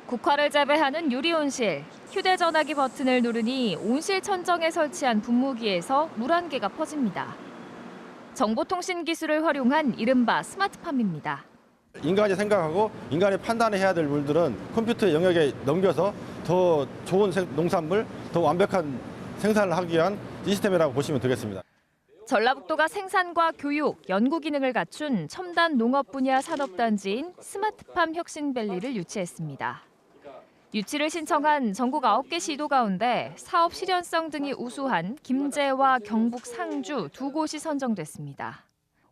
국화를 재배하는 유리온실. 휴대전화기 버튼을 누르니 온실 천정에 설치한 분무기에서 물 한 개가 퍼집니다. 정보통신 기술을 활용한 이른바 스마트팜입니다. 인간이 생각하고 인간이 판단해야 될 물들은 컴퓨터 영역에 넘겨서 더 좋은 농산물, 더 완벽한 생산을 하기 위한 시스템이라고 보시면 되겠습니다. 전라북도가 생산과 교육, 연구 기능을 갖춘 첨단 농업 분야 산업단지인 스마트팜 혁신밸리를 유치했습니다. 유치를 신청한 전국 9개 시도 가운데 사업 실현성 등이 우수한 김제와 경북 상주 두 곳이 선정됐습니다.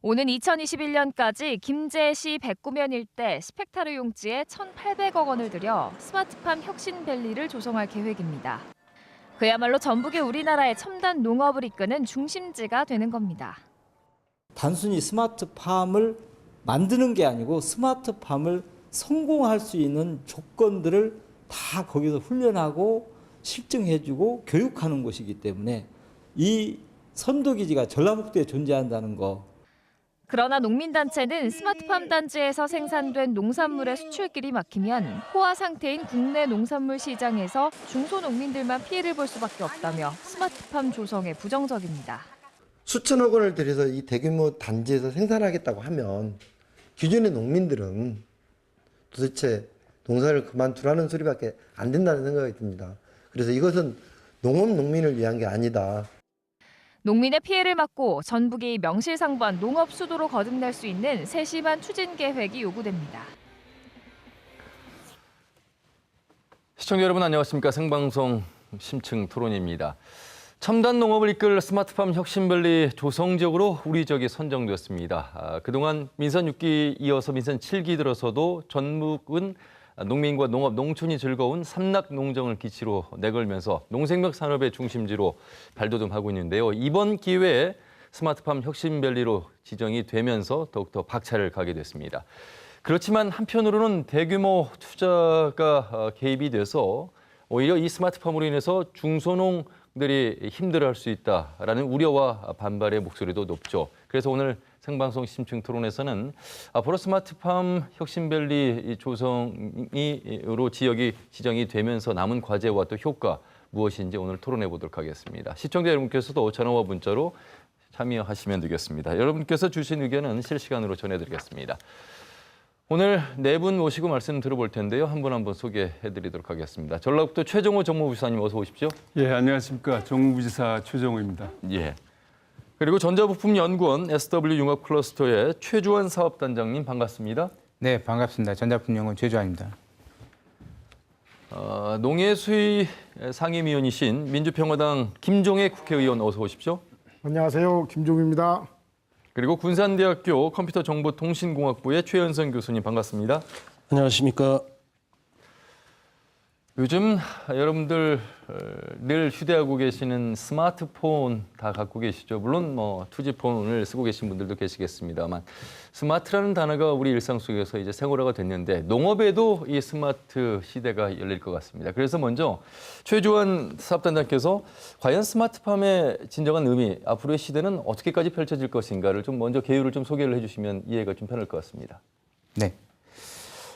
오는 2021년까지 김제시 백구면 일대 10헥타르 용지에 1,800억 원을 들여 스마트팜 혁신밸리를 조성할 계획입니다. 그야말로 전북이 우리나라의 첨단 농업을 이끄는 중심지가 되는 겁니다. 단순히 스마트팜을 만드는 게 아니고 스마트팜을 성공할 수 있는 조건들을 다 거기서 훈련하고 실증해주고 교육하는 곳이기 때문에 이 선도기지가 전라북도에 존재한다는 거. 그러나 농민단체는 스마트팜 단지에서 생산된 농산물의 수출길이 막히면 포화 상태인 국내 농산물 시장에서 중소농민들만 피해를 볼 수밖에 없다며 스마트팜 조성에 부정적입니다. 수천억 원을 들여서 이 대규모 단지에서 생산하겠다고 하면 기존의 농민들은 도대체 농사를 그만두라는 소리밖에 안 된다는 생각이 듭니다. 그래서 이것은 농민을 위한 게 아니다. 농민의 피해를 막고 전북이 명실상부한 농업 수도로 거듭날 수 있는 세심한 추진 계획이 요구됩니다. 시청자 여러분 안녕하십니까. 생방송 심층 토론입니다. 첨단 농업을 이끌 스마트팜 혁신밸리 조성 지역으로 우리 지역이 선정됐습니다. 그동안 민선 6기 이어서 민선 7기 들어서도 전북은 농민과 농업, 농촌이 즐거운 삼락 농정을 기치로 내걸면서 농생명 산업의 중심지로 발돋움하고 있는데요. 이번 기회에 스마트팜 혁신밸리로 지정이 되면서 더욱더 박차를 가게 됐습니다. 그렇지만 한편으로는 대규모 투자가 개입이 돼서 오히려 이 스마트팜으로 인해서 중소농들이 힘들어할 수 있다라는 우려와 반발의 목소리도 높죠. 그래서 오늘 생방송 심층 토론에서는 앞으로 스마트팜 혁신밸리 조성으로 지역이 지정이 되면서 남은 과제와 또 효과 무엇인지 오늘 토론해 보도록 하겠습니다. 시청자 여러분께서도 전화와 문자로 참여하시면 되겠습니다. 여러분께서 주신 의견은 실시간으로 전해드리겠습니다. 오늘 네 분 모시고 말씀 들어볼 텐데요. 한 분 한 분 소개해드리도록 하겠습니다. 전라북도 최종호 정무부지사님 어서 오십시오. 예, 안녕하십니까. 정무부지사 최종호입니다. 예. 그리고 전자부품연구원 SW융합클러스터의 최주환 사업단장님 반갑습니다. 네, 반갑습니다. 전자부품연구원 최주환입니다. 농해수위 상임위원이신 민주평화당 김종애 국회의원 어서 오십시오. 안녕하세요. 김종입니다. 그리고 군산대학교 컴퓨터정보통신공학부의 최현선 교수님 반갑습니다. 안녕하십니까. 요즘 여러분들 늘 휴대하고 계시는 스마트폰 다 갖고 계시죠. 물론 뭐 투지폰을 쓰고 계신 분들도 계시겠습니다만 스마트라는 단어가 우리 일상 속에서 이제 생활화가 됐는데 농업에도 이 스마트 시대가 열릴 것 같습니다. 그래서 먼저 최주환 사업단장께서 과연 스마트팜의 진정한 의미, 앞으로의 시대는 어떻게까지 펼쳐질 것인가를 좀 먼저 개요를 좀 소개를 해주시면 이해가 좀 편할 것 같습니다. 네.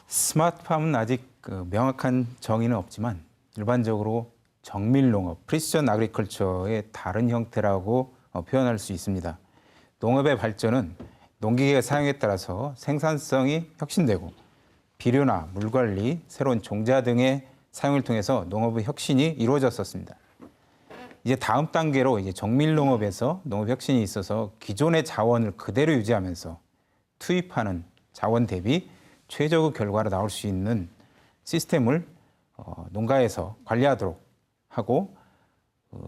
스마트팜은 아직 명확한 정의는 없지만 일반적으로 정밀농업, 프리시전 아그리컬처의 다른 형태라고 표현할 수 있습니다. 농업의 발전은 농기계의 사용에 따라서 생산성이 혁신되고 비료나 물관리, 새로운 종자 등의 사용을 통해서 농업의 혁신이 이루어졌었습니다. 이제 다음 단계로 이제 정밀농업에서 농업 혁신이 있어서 기존의 자원을 그대로 유지하면서 투입하는 자원 대비 최적의 결과로 나올 수 있는 시스템을 농가에서 관리하도록 하고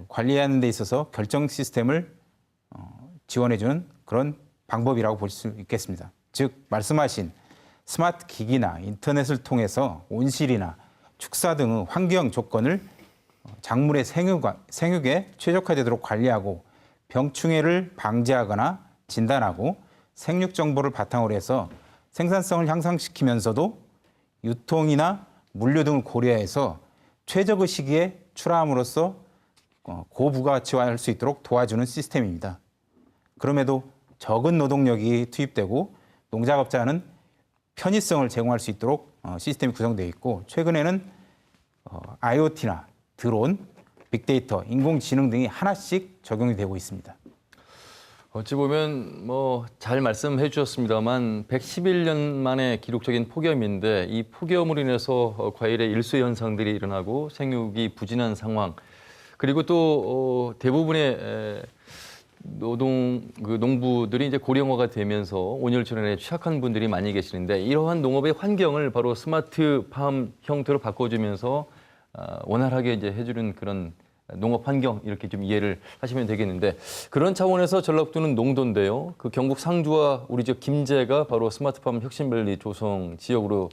관리하는 데 있어서 결정 시스템을 지원해주는 그런 방법이라고 볼 수 있겠습니다. 즉 말씀하신 스마트 기기나 인터넷을 통해서 온실이나 축사 등의 환경 조건을 작물의 생육에 최적화되도록 관리하고 병충해를 방지하거나 진단하고 생육 정보를 바탕으로 해서 생산성을 향상시키면서도 유통이나 물류 등을 고려해서 최적의 시기에 출하함으로써 고부가가치화할 수 있도록 도와주는 시스템입니다. 그럼에도 적은 노동력이 투입되고 농작업자는 편의성을 제공할 수 있도록 시스템이 구성되어 있고 최근에는 IoT나 드론, 빅데이터, 인공지능 등이 하나씩 적용이 되고 있습니다. 어찌 보면 뭐 잘 말씀해 주셨습니다만 111년 만에 기록적인 폭염인데 이 폭염으로 인해서 과일의 일수 현상들이 일어나고 생육이 부진한 상황 그리고 또 대부분의 농부들이 이제 고령화가 되면서 온열질환에 취약한 분들이 많이 계시는데 이러한 농업의 환경을 바로 스마트팜 형태로 바꿔주면서 원활하게 이제 해주는 그런 농업 환경 이렇게 좀 이해를 하시면 되겠는데 그런 차원에서 전라북도는 농도인데요. 그 경북 상주와 우리 지역 김제가 바로 스마트팜 혁신밸리 조성 지역으로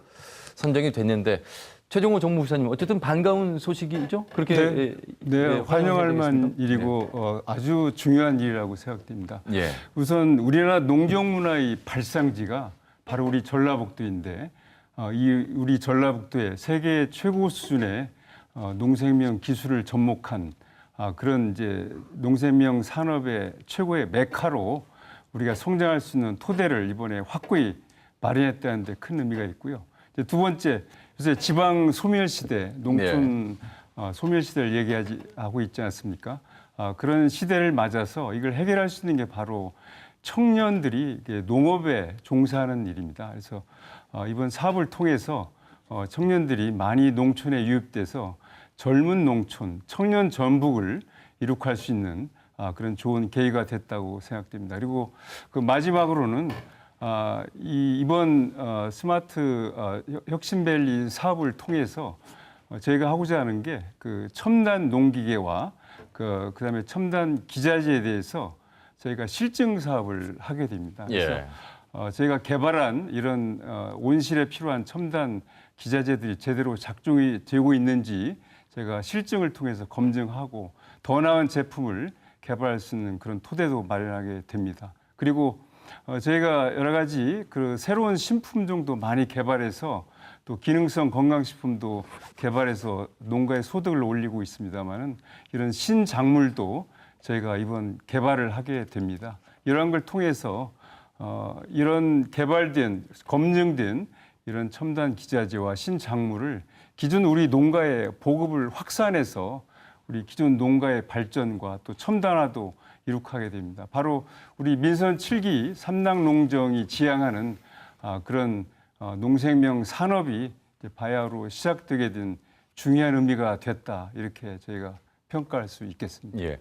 선정이 됐는데 최종호 정무부사님 어쨌든 반가운 소식이죠? 그렇게 환영할 만한 일이고 아주 중요한 일이라고 생각됩니다. 예. 우선 우리나라 농경문화의 발상지가 바로 우리 전라북도인데 우리 전라북도에 세계 최고 수준의 농생명 기술을 접목한 그런 이제 농생명 산업의 최고의 메카로 우리가 성장할 수 있는 토대를 이번에 확고히 마련했다는 데 큰 의미가 있고요. 이제 두 번째, 요새 지방 소멸 시대, 농촌 소멸 시대를 얘기하고 있지 않습니까? 그런 시대를 맞아서 이걸 해결할 수 있는 게 바로 청년들이 농업에 종사하는 일입니다. 그래서 이번 사업을 통해서 청년들이 많이 농촌에 유입돼서 젊은 농촌, 청년 전북을 이룩할 수 있는 그런 좋은 계기가 됐다고 생각됩니다. 그리고 그 마지막으로는 이번 스마트 혁신밸리 사업을 통해서 저희가 하고자 하는 게 그 첨단 농기계와 그다음에 첨단 기자재에 대해서 저희가 실증 사업을 하게 됩니다. 그래서 저희가 개발한 이런 온실에 필요한 첨단 기자재들이 제대로 작동이 되고 있는지 저희가 실증을 통해서 검증하고 더 나은 제품을 개발할 수 있는 그런 토대도 마련하게 됩니다. 그리고 저희가 여러 가지 그 새로운 신품종도 많이 개발해서 또 기능성 건강식품도 개발해서 농가의 소득을 올리고 있습니다만은 이런 신작물도 저희가 이번 개발을 하게 됩니다. 이러한 걸 통해서 이런 개발된 검증된 이런 첨단 기자재와 신작물을 기존 우리 농가의 보급을 확산해서 우리 기존 농가의 발전과 또 첨단화도 이룩하게 됩니다. 바로 우리 민선 7기 삼락농정이 지향하는 그런 농생명 산업이 바야흐로 시작되게 된 중요한 의미가 됐다 이렇게 저희가 평가할 수 있겠습니다. 예.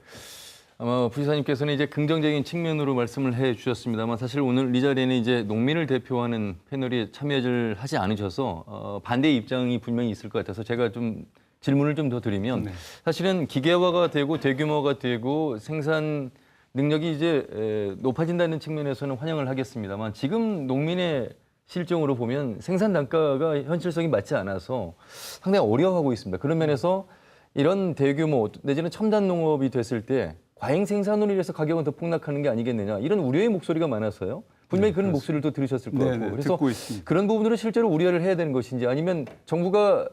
아마 부지사님께서는 이제 긍정적인 측면으로 말씀을 해 주셨습니다만 사실 오늘 이 자리에는 이제 농민을 대표하는 패널이 참여하지 않으셔서 반대의 입장이 분명히 있을 것 같아서 제가 좀 질문을 좀 더 드리면 사실은 기계화가 되고 대규모가 되고 생산 능력이 이제 높아진다는 측면에서는 환영을 하겠습니다만 지금 농민의 실정으로 보면 생산 단가가 현실성이 맞지 않아서 상당히 어려워하고 있습니다. 그런 면에서 이런 대규모 내지는 첨단 농업이 됐을 때 과잉 생산으로 인해서 가격은 더 폭락하는 게 아니겠느냐 이런 우려의 목소리가 많아서요. 분명히 그런 목소리를 또 들으셨을 것 같고 그래서 듣고 있습니다. 그런 부분으로 실제로 우려를 해야 되는 것인지 아니면 정부가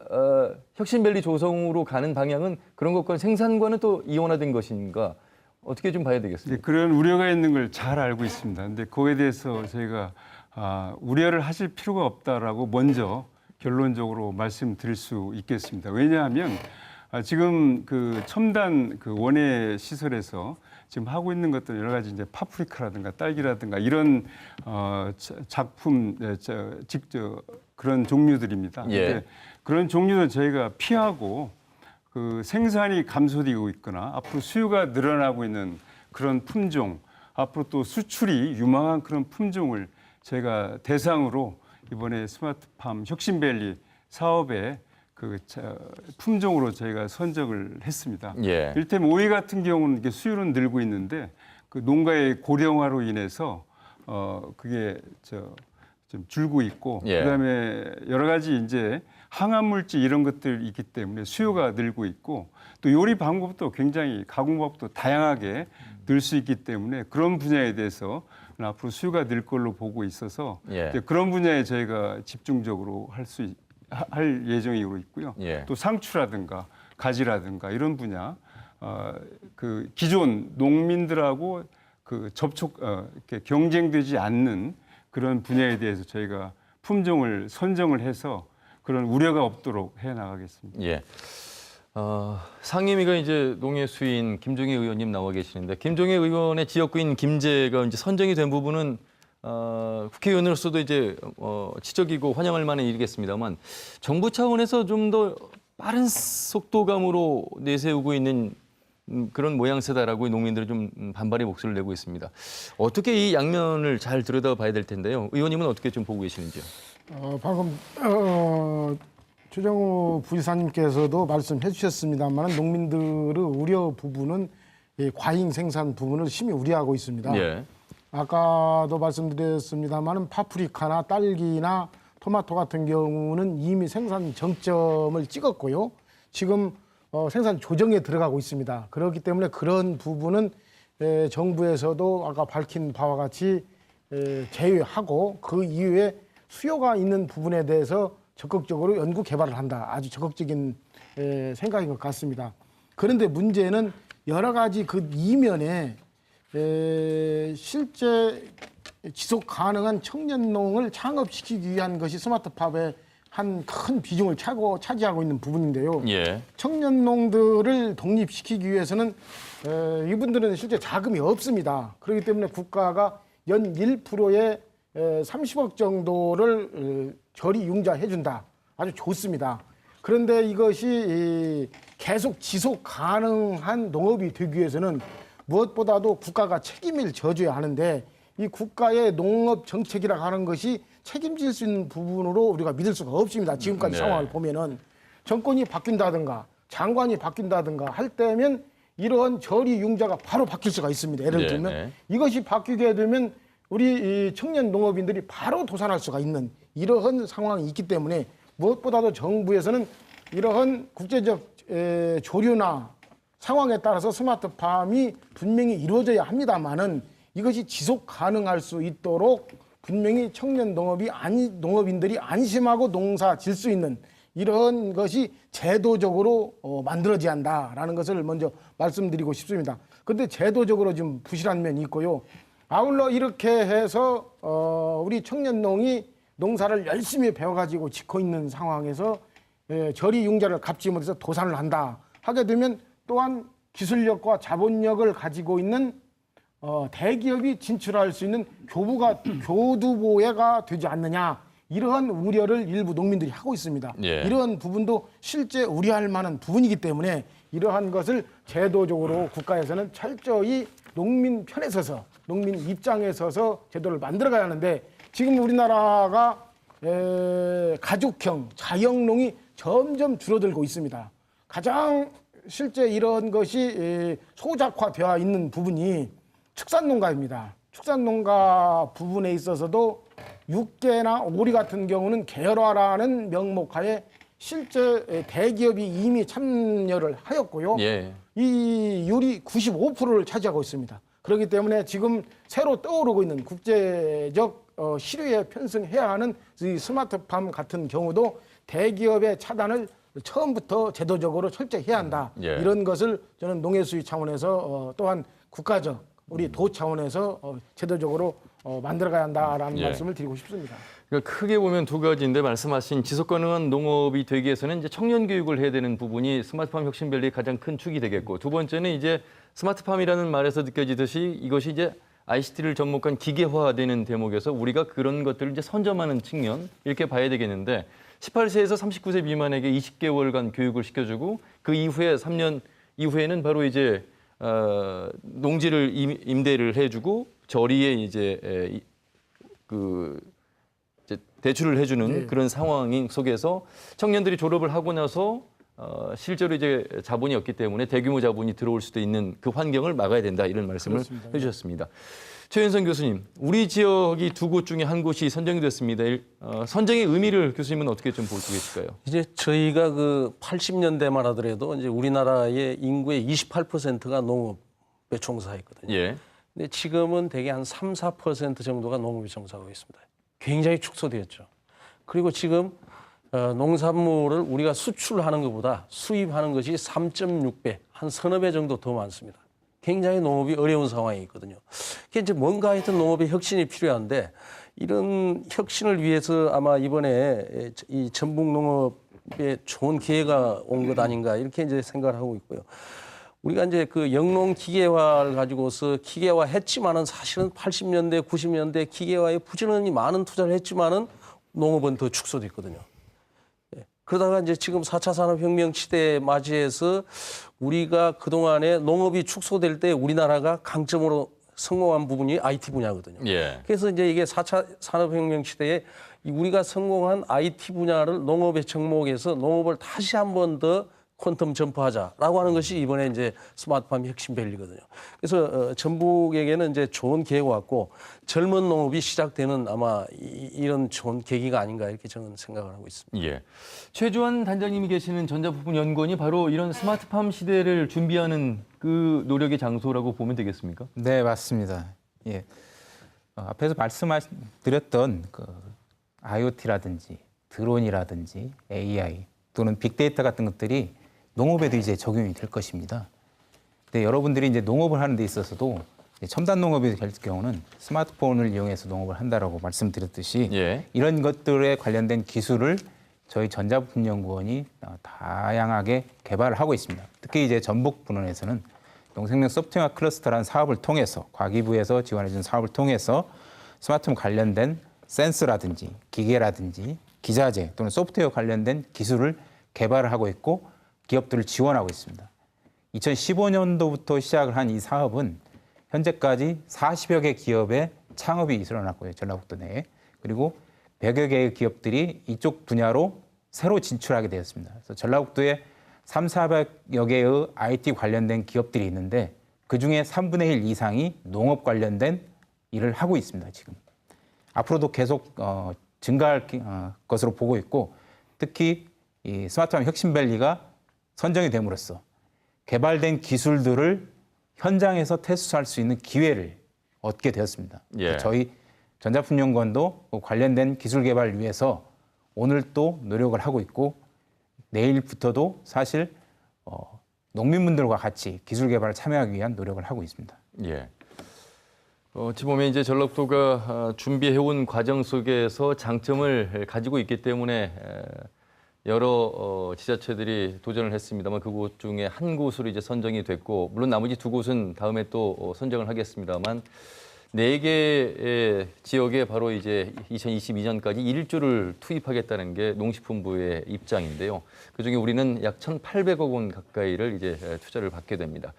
혁신밸리 조성으로 가는 방향은 그런 것과 생산과는 또 이원화된 것인가 어떻게 좀 봐야 되겠습니까? 그런 우려가 있는 걸 잘 알고 있습니다. 그런데 그거에 대해서 저희가 우려를 하실 필요가 없다라고 먼저 결론적으로 말씀드릴 수 있겠습니다. 왜냐하면 지금 그 첨단 그 원예 시설에서 지금 하고 있는 것들 여러 가지 이제 파프리카라든가 딸기라든가 이런 작품 직접 그런 종류들입니다. 근데 그런 종류는 저희가 피하고 그 생산이 감소되고 있거나 앞으로 수요가 늘어나고 있는 그런 품종, 앞으로 또 수출이 유망한 그런 품종을 저희가 대상으로 이번에 스마트팜 혁신밸리 사업에 그 품종으로 저희가 선정을 했습니다. 이를테면 오이 같은 경우는 이게 수요는 늘고 있는데 그 농가의 고령화로 인해서 그게 좀 줄고 있고 그다음에 여러 가지 이제 항암 물질 이런 것들이 있기 때문에 수요가 늘고 있고 또 요리 방법도 굉장히 가공 방법도 다양하게 늘 수 있기 때문에 그런 분야에 대해서 앞으로 수요가 늘 걸로 보고 있어서 그런 분야에 저희가 집중적으로 할 예정이고 있고요. 또 상추라든가 가지라든가 이런 분야 그 기존 농민들하고 그 이렇게 경쟁되지 않는 그런 분야에 대해서 저희가 품종을 선정을 해서 그런 우려가 없도록 해 나가겠습니다. 예. 상임위가 이제 농해 수인 김종혜 의원님 나와 계시는데 김종혜 의원의 지역구인 김제가 이제 선정이 된 부분은 국회의원으로서도 이제 지적이고 환영할 만한 일이겠습니다만 정부 차원에서 좀 더 빠른 속도감으로 내세우고 있는 그런 모양새다라고 농민들은 좀 반발의 목소리를 내고 있습니다. 어떻게 이 양면을 잘 들여다봐야 될 텐데요. 의원님은 어떻게 좀 보고 계시는지요? 방금 최정우 부지사님께서도 말씀해 주셨습니다만 농민들의 우려 부분은 이 과잉 생산 부분을 심히 우려하고 있습니다. 예. 아까도 말씀드렸습니다만 파프리카나 딸기나 토마토 같은 경우는 이미 생산 정점을 찍었고요. 지금 생산 조정에 들어가고 있습니다. 그렇기 때문에 그런 부분은 정부에서도 아까 밝힌 바와 같이 제외하고 그 이후에 수요가 있는 부분에 대해서 적극적으로 연구 개발을 한다. 아주 적극적인 생각인 것 같습니다. 그런데 문제는 여러 가지 그 이면에 실제 지속 가능한 청년농을 창업시키기 위한 것이 스마트팜의 한 큰 비중을 차지하고 있는 부분인데요. 예. 청년농들을 독립시키기 위해서는 이분들은 실제 자금이 없습니다. 그렇기 때문에 국가가 연 1%의 30억 정도를 저리융자해 준다. 아주 좋습니다. 그런데 이것이 계속 지속 가능한 농업이 되기 위해서는 무엇보다도 국가가 책임을 져줘야 하는데 이 국가의 농업 정책이라고 하는 것이 책임질 수 있는 부분으로 우리가 믿을 수가 없습니다. 지금까지 네. 상황을 보면은 정권이 바뀐다든가 장관이 바뀐다든가 할 때면 이러한 저리융자가 바로 바뀔 수가 있습니다. 예를 네, 들면 네. 이것이 바뀌게 되면 우리 이 청년 농업인들이 바로 도산할 수가 있는 이러한 상황이 있기 때문에 무엇보다도 정부에서는 이러한 국제적 조류나 상황에 따라서 스마트팜이 분명히 이루어져야 합니다만은 이것이 지속 가능할 수 있도록 분명히 청년 농업인들이 안심하고 농사 질 수 있는 이런 것이 제도적으로 만들어져야 한다라는 것을 먼저 말씀드리고 싶습니다. 그런데 제도적으로 좀 부실한 면이 있고요. 아울러 이렇게 해서 우리 청년농이 농사를 열심히 배워가지고 짓고 있는 상황에서 저리융자를 갚지 못해서 도산을 한다 하게 되면 또한 기술력과 자본력을 가지고 있는 대기업이 진출할 수 있는 교두보회가 되지 않느냐 이러한 우려를 일부 농민들이 하고 있습니다. 예. 이러한 부분도 실제 우려할 만한 부분이기 때문에 이러한 것을 제도적으로 국가에서는 철저히 농민 편에 서서 농민 입장에 서서 제도를 만들어가야 하는데 지금 우리나라가 가족형 자영농이 점점 줄어들고 있습니다. 가장 실제 이런 것이 소작화되어 있는 부분이 축산농가입니다. 축산농가 부분에 있어서도 육개나 오리 같은 경우는 계열화라는 명목하에 실제 대기업이 이미 참여를 하였고요. 예. 이 율이 95%를 차지하고 있습니다. 그렇기 때문에 지금 새로 떠오르고 있는 국제적 시류에 편승해야 하는 이 스마트팜 같은 경우도 대기업의 차단을 처음부터 제도적으로 철저히 해야 한다. 예. 이런 것을 저는 농해수위 차원에서 또한 국가적 우리 도 차원에서 제도적으로 만들어가야 한다라는 예. 말씀을 드리고 싶습니다. 그러니까 크게 보면 두 가지인데 말씀하신 지속 가능한 농업이 되기 위해서는 이제 청년 교육을 해야 되는 부분이 스마트팜 혁신밸리의 가장 큰 축이 되겠고 두 번째는 이제 스마트팜이라는 말에서 느껴지듯이 이것이 이제 ICT를 접목한 기계화되는 대목에서 우리가 그런 것들을 이제 선점하는 측면 이렇게 봐야 되겠는데 18세에서 39세 미만에게 20개월간 교육을 시켜주고 그 이후에 3년 이후에는 바로 이제 농지를 임대를 해주고 저리에 이제 이제 대출을 해주는 네. 그런 상황 속에서 청년들이 졸업을 하고 나서 실제로 이제 자본이 없기 때문에 대규모 자본이 들어올 수도 있는 그 환경을 막아야 된다 이런 말씀을 그렇습니다. 해주셨습니다. 최윤선 교수님, 우리 지역이 두 곳 중에 한 곳이 선정이 됐습니다. 선정의 의미를 교수님은 어떻게 좀 보고 계실까요? 이제 저희가 그 80년대만 하더라도 이제 우리나라의 인구의 28%가 농업에 종사했거든요. 예. 근데 지금은 대개 한 3~4% 정도가 농업에 종사하고 있습니다. 굉장히 축소되었죠. 그리고 지금 농산물을 우리가 수출하는 것보다 수입하는 것이 3.6배, 한 서너 배 정도 더 많습니다. 굉장히 농업이 어려운 상황이 있거든요. 이게 이제 뭔가 하여튼 농업의 혁신이 필요한데 이런 혁신을 위해서 아마 이번에 이 전북 농업에 좋은 기회가 온 것 아닌가 이렇게 이제 생각을 하고 있고요. 우리가 이제 그 영농 기계화를 가지고서 기계화했지만은 사실은 80년대, 90년대 기계화에 부지런히 많은 투자를 했지만은 농업은 더 축소됐거든요. 그러다가 이제 지금 4차 산업혁명 시대에 맞이해서 우리가 그동안에 농업이 축소될 때 우리나라가 강점으로 성공한 부분이 IT 분야거든요. 예. 그래서 이제 이게 4차 산업혁명 시대에 우리가 성공한 IT 분야를 농업에 접목해서 농업을 다시 한 번 더 퀀텀 점프하자라고 하는 것이 이번에 이제 스마트팜 혁신밸리거든요. 그래서 전북에게는 이제 좋은 기회가 왔고 젊은 농업이 시작되는 아마 이런 좋은 계기가 아닌가 이렇게 저는 생각을 하고 있습니다. 예. 최주환 단장님이 계시는 전자부품연구원이 바로 이런 스마트팜 시대를 준비하는 그 노력의 장소라고 보면 되겠습니까? 네, 맞습니다. 예. 앞에서 말씀드렸던 그 IoT라든지 드론이라든지 AI 또는 빅데이터 같은 것들이 농업에도 이제 적용이 될 것입니다. 근데 여러분들이 이제 농업을 하는 데 있어서도 첨단 농업이 될 경우는 스마트폰을 이용해서 농업을 한다라고 말씀드렸듯이 예. 이런 것들에 관련된 기술을 저희 전자부품연구원이 다양하게 개발을 하고 있습니다. 특히 이제 전북 분원에서는 농생명 소프트웨어 클러스터라는 사업을 통해서 과기부에서 지원해준 사업을 통해서 스마트폰 관련된 센서라든지 기계라든지 기자재 또는 소프트웨어 관련된 기술을 개발을 하고 있고 기업들을 지원하고 있습니다. 2015년도부터 시작을 한 이 사업은 현재까지 40여 개 기업의 창업이 일어났고요. 전라북도 내에. 그리고 100여 개의 기업들이 이쪽 분야로 새로 진출하게 되었습니다. 그래서 전라북도에 300~400여 개의 IT 관련된 기업들이 있는데 그중에 3분의 1 이상이 농업 관련된 일을 하고 있습니다. 지금. 앞으로도 계속 증가할 것으로 보고 있고 특히 이 스마트팜 혁신밸리가 선정이 됨으로써 개발된 기술들을 현장에서 테스트할 수 있는 기회를 얻게 되었습니다. 예. 저희 전자품연구원도 관련된 기술 개발을 위해서 오늘 또 노력을 하고 있고 내일부터도 사실 농민분들과 같이 기술 개발에 참여하기 위한 노력을 하고 있습니다. 예. 어찌 보면 이제 전라북도가 준비해온 과정 속에서 장점을 가지고 있기 때문에 여러 지자체들이 도전을 했습니다만 그곳 중에 한 곳으로 이제 선정이 됐고 물론 나머지 두 곳은 다음에 또 선정을 하겠습니다만 4개의 지역에 바로 이제 2022년까지 1조를 투입하겠다는 게 농식품부의 입장인데요. 그중에 우리는 약 1,800억 원 가까이를 이제 투자를 받게 됩니다.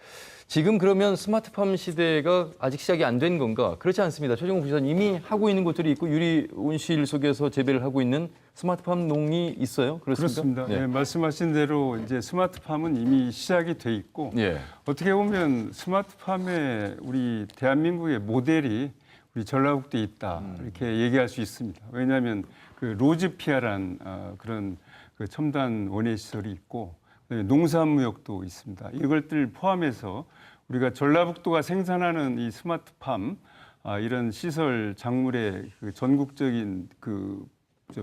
지금 그러면 스마트팜 시대가 아직 시작이 안 된 건가? 그렇지 않습니다. 최종국 부지사님 이미 하고 있는 곳들이 있고 유리 온실 속에서 재배를 하고 있는 스마트팜 농이 있어요. 그렇습니까? 그렇습니다. 네. 말씀하신 대로 이제 스마트팜은 이미 시작이 돼 있고 예. 어떻게 보면 스마트팜의 우리 대한민국의 모델이 우리 전라북도에 있다 이렇게 얘기할 수 있습니다. 왜냐하면 그 로즈피아란 그런 그 첨단 원예 시설이 있고 농산무역도 있습니다. 이것들 포함해서 우리가 전라북도가 생산하는 이 스마트팜 이런 시설 작물의 그 전국적인 그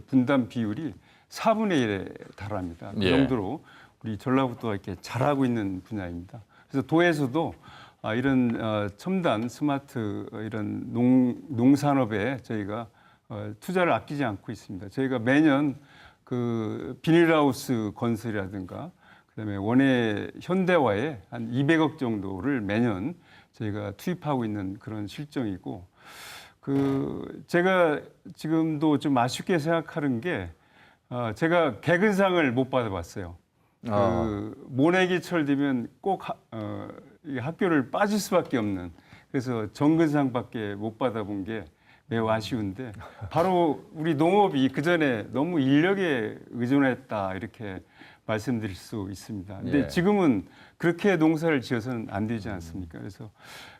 분담 비율이 4분의 1에 달합니다. 그 예. 정도로 우리 전라북도가 이렇게 잘하고 있는 분야입니다. 그래서 도에서도 이런 첨단 스마트 이런 농산업에 저희가 투자를 아끼지 않고 있습니다. 저희가 매년 그 비닐하우스 건설이라든가 그다음에 원예 현대화에 한 200억 정도를 매년 저희가 투입하고 있는 그런 실정이고 그 제가 지금도 좀 아쉽게 생각하는 게 제가 개근상을 못 받아봤어요. 그 모내기철 되면 꼭 이 학교를 빠질 수밖에 없는 그래서 정근상밖에 못 받아본 게 매우 아쉬운데 바로 우리 농업이 그 전에 너무 인력에 의존했다 이렇게 말씀드릴 수 있습니다. 근데 예. 지금은 그렇게 농사를 지어서는 안 되지 않습니까? 그래서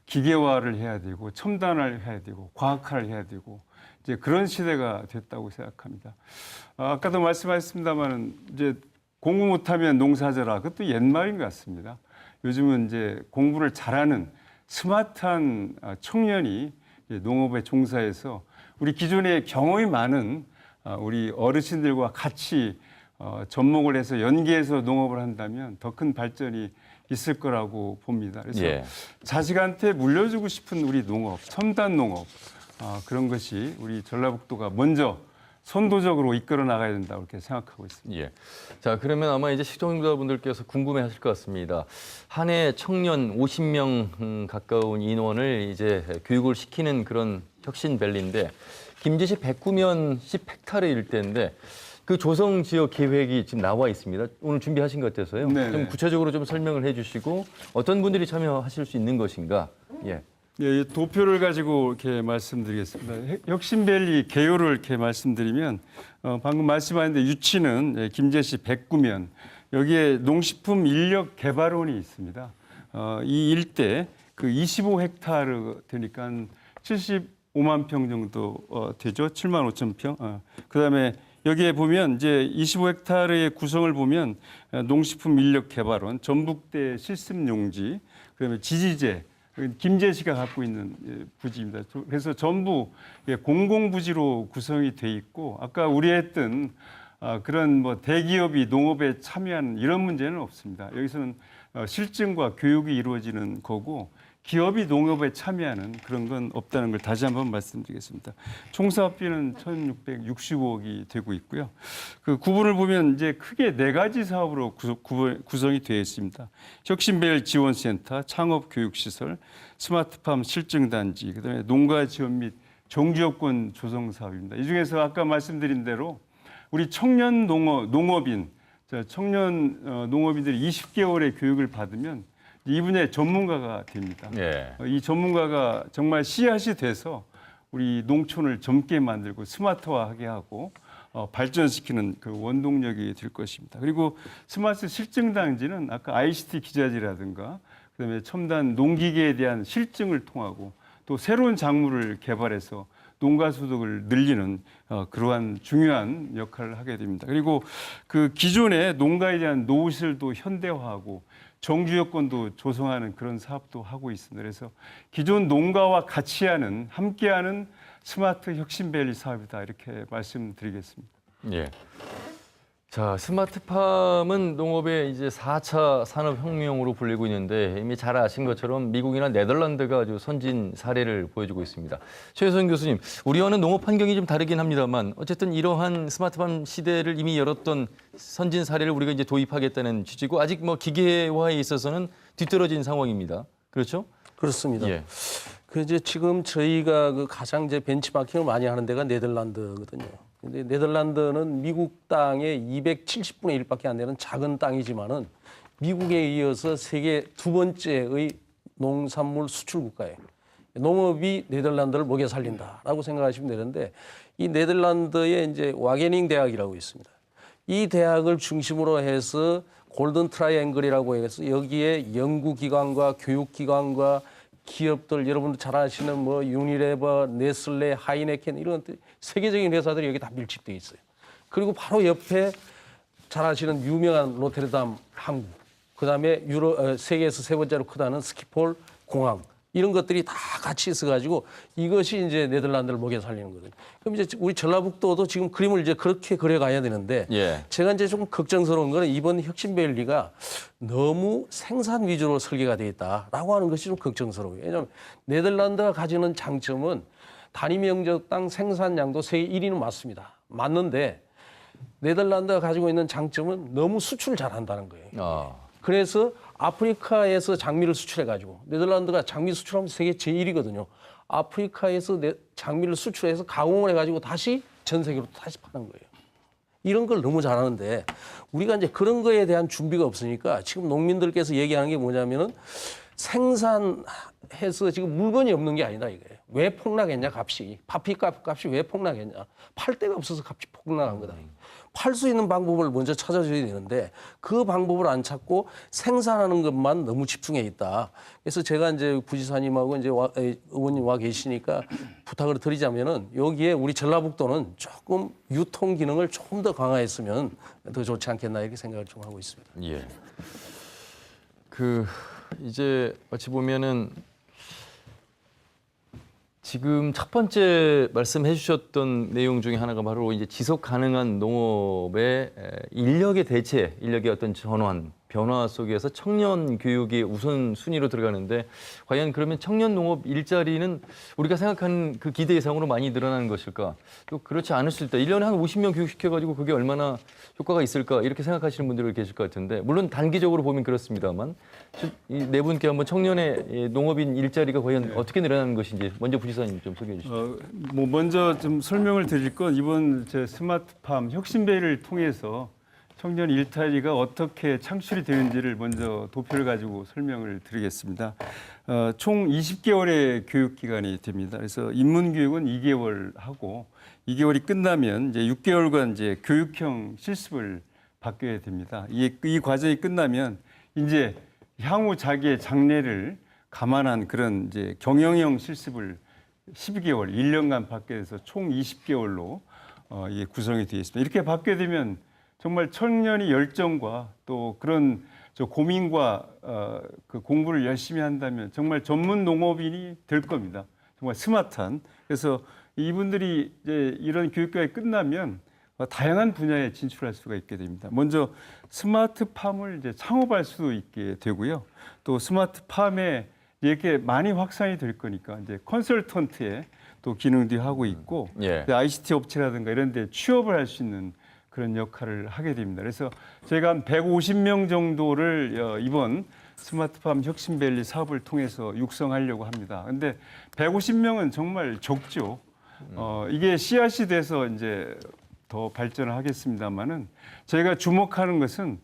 기계화를 해야 되고 첨단화를 해야 되고 과학화를 해야 되고 이제 그런 시대가 됐다고 생각합니다. 아까도 말씀하셨습니다만 이제 공부 못하면 농사져라. 그것도 옛말인 것 같습니다. 요즘은 이제 공부를 잘하는 스마트한 청년이 농업에 종사해서 우리 기존에 경험이 많은 우리 어르신들과 같이 접목을 해서 연계해서 농업을 한다면 더 큰 발전이 있을 거라고 봅니다. 그래서 예. 자식한테 물려주고 싶은 우리 농업, 첨단 농업, 그런 것이 우리 전라북도가 먼저 선도적으로 이끌어 나가야 된다고 이렇게 생각하고 있습니다. 예. 자, 그러면 아마 이제 시청자분들께서 궁금해하실 것 같습니다. 한 해 청년 50명 가까운 인원을 이제 교육을 시키는 그런 혁신밸리인데 김제시 109면 10헥타르 일대인데 그 조성 지역 계획이 지금 나와 있습니다. 오늘 준비하신 것 같아서요. 네네. 좀 구체적으로 좀 설명을 해주시고 어떤 분들이 참여하실 수 있는 것인가? 예. 예, 이 도표를 가지고 이렇게 말씀드리겠습니다. 혁신밸리 개요를 이렇게 말씀드리면 방금 말씀하셨는데 유치는 김제시 109면 여기에 농식품 인력 개발원이 있습니다. 이 일대 그 25헥타르 되니까 75만 평 정도 되죠. 7만 5천 평. 그다음에 여기에 보면 이제 25헥타르의 구성을 보면 농식품 인력 개발원, 전북대 실습용지, 그다음에 지지제 김제시가 갖고 있는 부지입니다. 그래서 전부 공공부지로 구성이 돼 있고 아까 우려했던 그런 뭐 대기업이 농업에 참여하는 이런 문제는 없습니다. 여기서는 실증과 교육이 이루어지는 거고 기업이 농업에 참여하는 그런 건 없다는 걸 다시 한번 말씀드리겠습니다. 총 사업비는 1,665억이 되고 있고요. 그 구분을 보면 이제 크게 4가지 사업으로 구성이 되어 있습니다. 혁신배열 지원센터, 창업교육시설, 스마트팜 실증단지, 그다음에 농가 지원 및 정주여건 조성 사업입니다. 이 중에서 아까 말씀드린 대로 우리 청년 농업인, 청년 농업인들이 20개월의 교육을 받으면 이 분야의 전문가가 됩니다. 예. 이 전문가가 정말 씨앗이 돼서 우리 농촌을 젊게 만들고 스마트화하게 하고 발전시키는 그 원동력이 될 것입니다. 그리고 스마트 실증단지는 아까 ICT 기자재라든가 그다음에 첨단 농기계에 대한 실증을 통하고 또 새로운 작물을 개발해서 농가 소득을 늘리는 그러한 중요한 역할을 하게 됩니다. 그리고 그 기존의 농가에 대한 노후시설도 현대화하고 정주여건도 조성하는 그런 사업도 하고 있습니다. 그래서 기존 농가와 같이 하는 함께하는 스마트 혁신밸리 사업이다 이렇게 말씀드리겠습니다. 예. 자, 스마트팜은 농업의 이제 4차 산업혁명으로 불리고 있는데 이미 잘 아신 것처럼 미국이나 네덜란드가 아주 선진 사례를 보여주고 있습니다. 최혜선 교수님, 우리와는 농업 환경이 좀 다르긴 합니다만 어쨌든 이러한 스마트팜 시대를 이미 열었던 선진 사례를 우리가 이제 도입하겠다는 취지고 아직 뭐 기계화에 있어서는 뒤떨어진 상황입니다. 그렇죠? 그렇습니다. 예. 그 이제 지금 저희가 그 가장 이제 벤치마킹을 많이 하는 데가 네덜란드거든요. 근데 네덜란드는 미국 땅의 270분의 1밖에 안 되는 작은 땅이지만은 미국에 이어서 세계 2번째의 농산물 수출 국가예요. 농업이 네덜란드를 먹여 살린다라고 생각하시면 되는데 이 네덜란드에 이제 와게닝 대학이라고 있습니다. 이 대학을 중심으로 해서 골든 트라이앵글이라고 해서 여기에 연구기관과 교육기관과 기업들 여러분들 잘 아시는 뭐 유니레버, 네슬레, 하이네켄 이런 세계적인 회사들이 여기 다 밀집되어 있어요. 그리고 바로 옆에 잘 아시는 유명한 로테르담 항구, 그다음에 세계에서 3번째로 크다는 스키폴 공항 이런 것들이 다 같이 있어가지고 이것이 이제 네덜란드를 먹여 살리는 거거든요. 그럼 이제 우리 전라북도도 지금 그림을 이제 그렇게 그려가야 되는데 예. 제가 이제 조금 걱정스러운 거는 이번 혁신밸리가 너무 생산 위주로 설계가 되어 있다라고 하는 것이 좀 걱정스러워요. 왜냐하면 네덜란드가 가지는 장점은 단위 면적당 생산량도 세계 1위는 맞습니다. 맞는데 네덜란드가 가지고 있는 장점은 너무 수출을 잘한다는 거예요. 그래서 아프리카에서 장미를 수출해가지고 네덜란드가 장미 수출하면 세계 제1위거든요. 아프리카에서 장미를 수출해서 가공을 해가지고 다시 전 세계로 다시 파는 거예요. 이런 걸 너무 잘하는데 우리가 이제 그런 거에 대한 준비가 없으니까 지금 농민들께서 얘기하는 게 뭐냐면은 생산해서 지금 물건이 없는 게 아니다 이거예요. 왜 폭락했냐 값이. 값이 왜 폭락했냐. 팔 데가 없어서 값이 폭락한 거다. 팔 수 있는 방법을 먼저 찾아줘야 되는데 그 방법을 안 찾고 생산하는 것만 너무 집중해 있다. 그래서 제가 이제 부지사님하고 이제 의원님 와 계시니까 부탁을 드리자면은 여기에 우리 전라북도는 조금 유통 기능을 조금 더 강화했으면 더 좋지 않겠나 이렇게 생각을 좀 하고 있습니다. 예. 이제 어찌 보면은 지금 첫 번째 말씀해 주셨던 내용 중에 하나가 바로 이제 지속 가능한 농업의 인력의 대체, 인력의 어떤 전환, 변화 속에서 청년 교육이 우선 순위로 들어가는데 과연 그러면 청년 농업 일자리는 우리가 생각하는 그 기대 이상으로 많이 늘어나는 것일까? 또 그렇지 않을 수 있다. 1년에 한 50명 교육시켜가지고 그게 얼마나 효과가 있을까? 이렇게 생각하시는 분들이 계실 것 같은데 물론 단기적으로 보면 그렇습니다만 이 네 분께 한번 청년의 농업인 일자리가 과연 어떻게 늘어나는 것인지 먼저 부지사님 좀 소개해 주시죠. 뭐 먼저 좀 설명을 드릴 건 이번 제 스마트팜 혁신베이를 통해서 청년 일자리가 어떻게 창출이 되는지를 먼저 도표를 가지고 설명을 드리겠습니다. 총 20개월의 교육 기간이 됩니다. 그래서 입문 교육은 2개월 하고 2개월이 끝나면 이제 6개월간 이제 교육형 실습을 받게 됩니다. 이 과정이 끝나면 이제 향후 자기의 장래를 감안한 그런 이제 경영형 실습을 12개월, 1년간 받게 돼서 총 20개월로 이게 구성이 되어 있습니다. 이렇게 받게 되면 정말 청년이 열정과 또 그런 고민과 그 공부를 열심히 한다면 정말 전문 농업인이 될 겁니다. 정말 스마트한. 그래서 이분들이 이제 이런 교육과가 끝나면 다양한 분야에 진출할 수가 있게 됩니다. 먼저 스마트팜을 이제 창업할 수도 있게 되고요. 또 스마트팜에 이렇게 많이 확산이 될 거니까 이제 컨설턴트의 또 기능도 하고 있고 예. ICT 업체라든가 이런 데 취업을 할 수 있는 그런 역할을 하게 됩니다. 그래서 저희가 한 150명 정도를 이번 스마트팜 혁신밸리 사업을 통해서 육성하려고 합니다. 근데 150명은 정말 적죠. 이게 씨앗이 돼서 이제 더 발전을 하겠습니다만은 저희가 주목하는 것은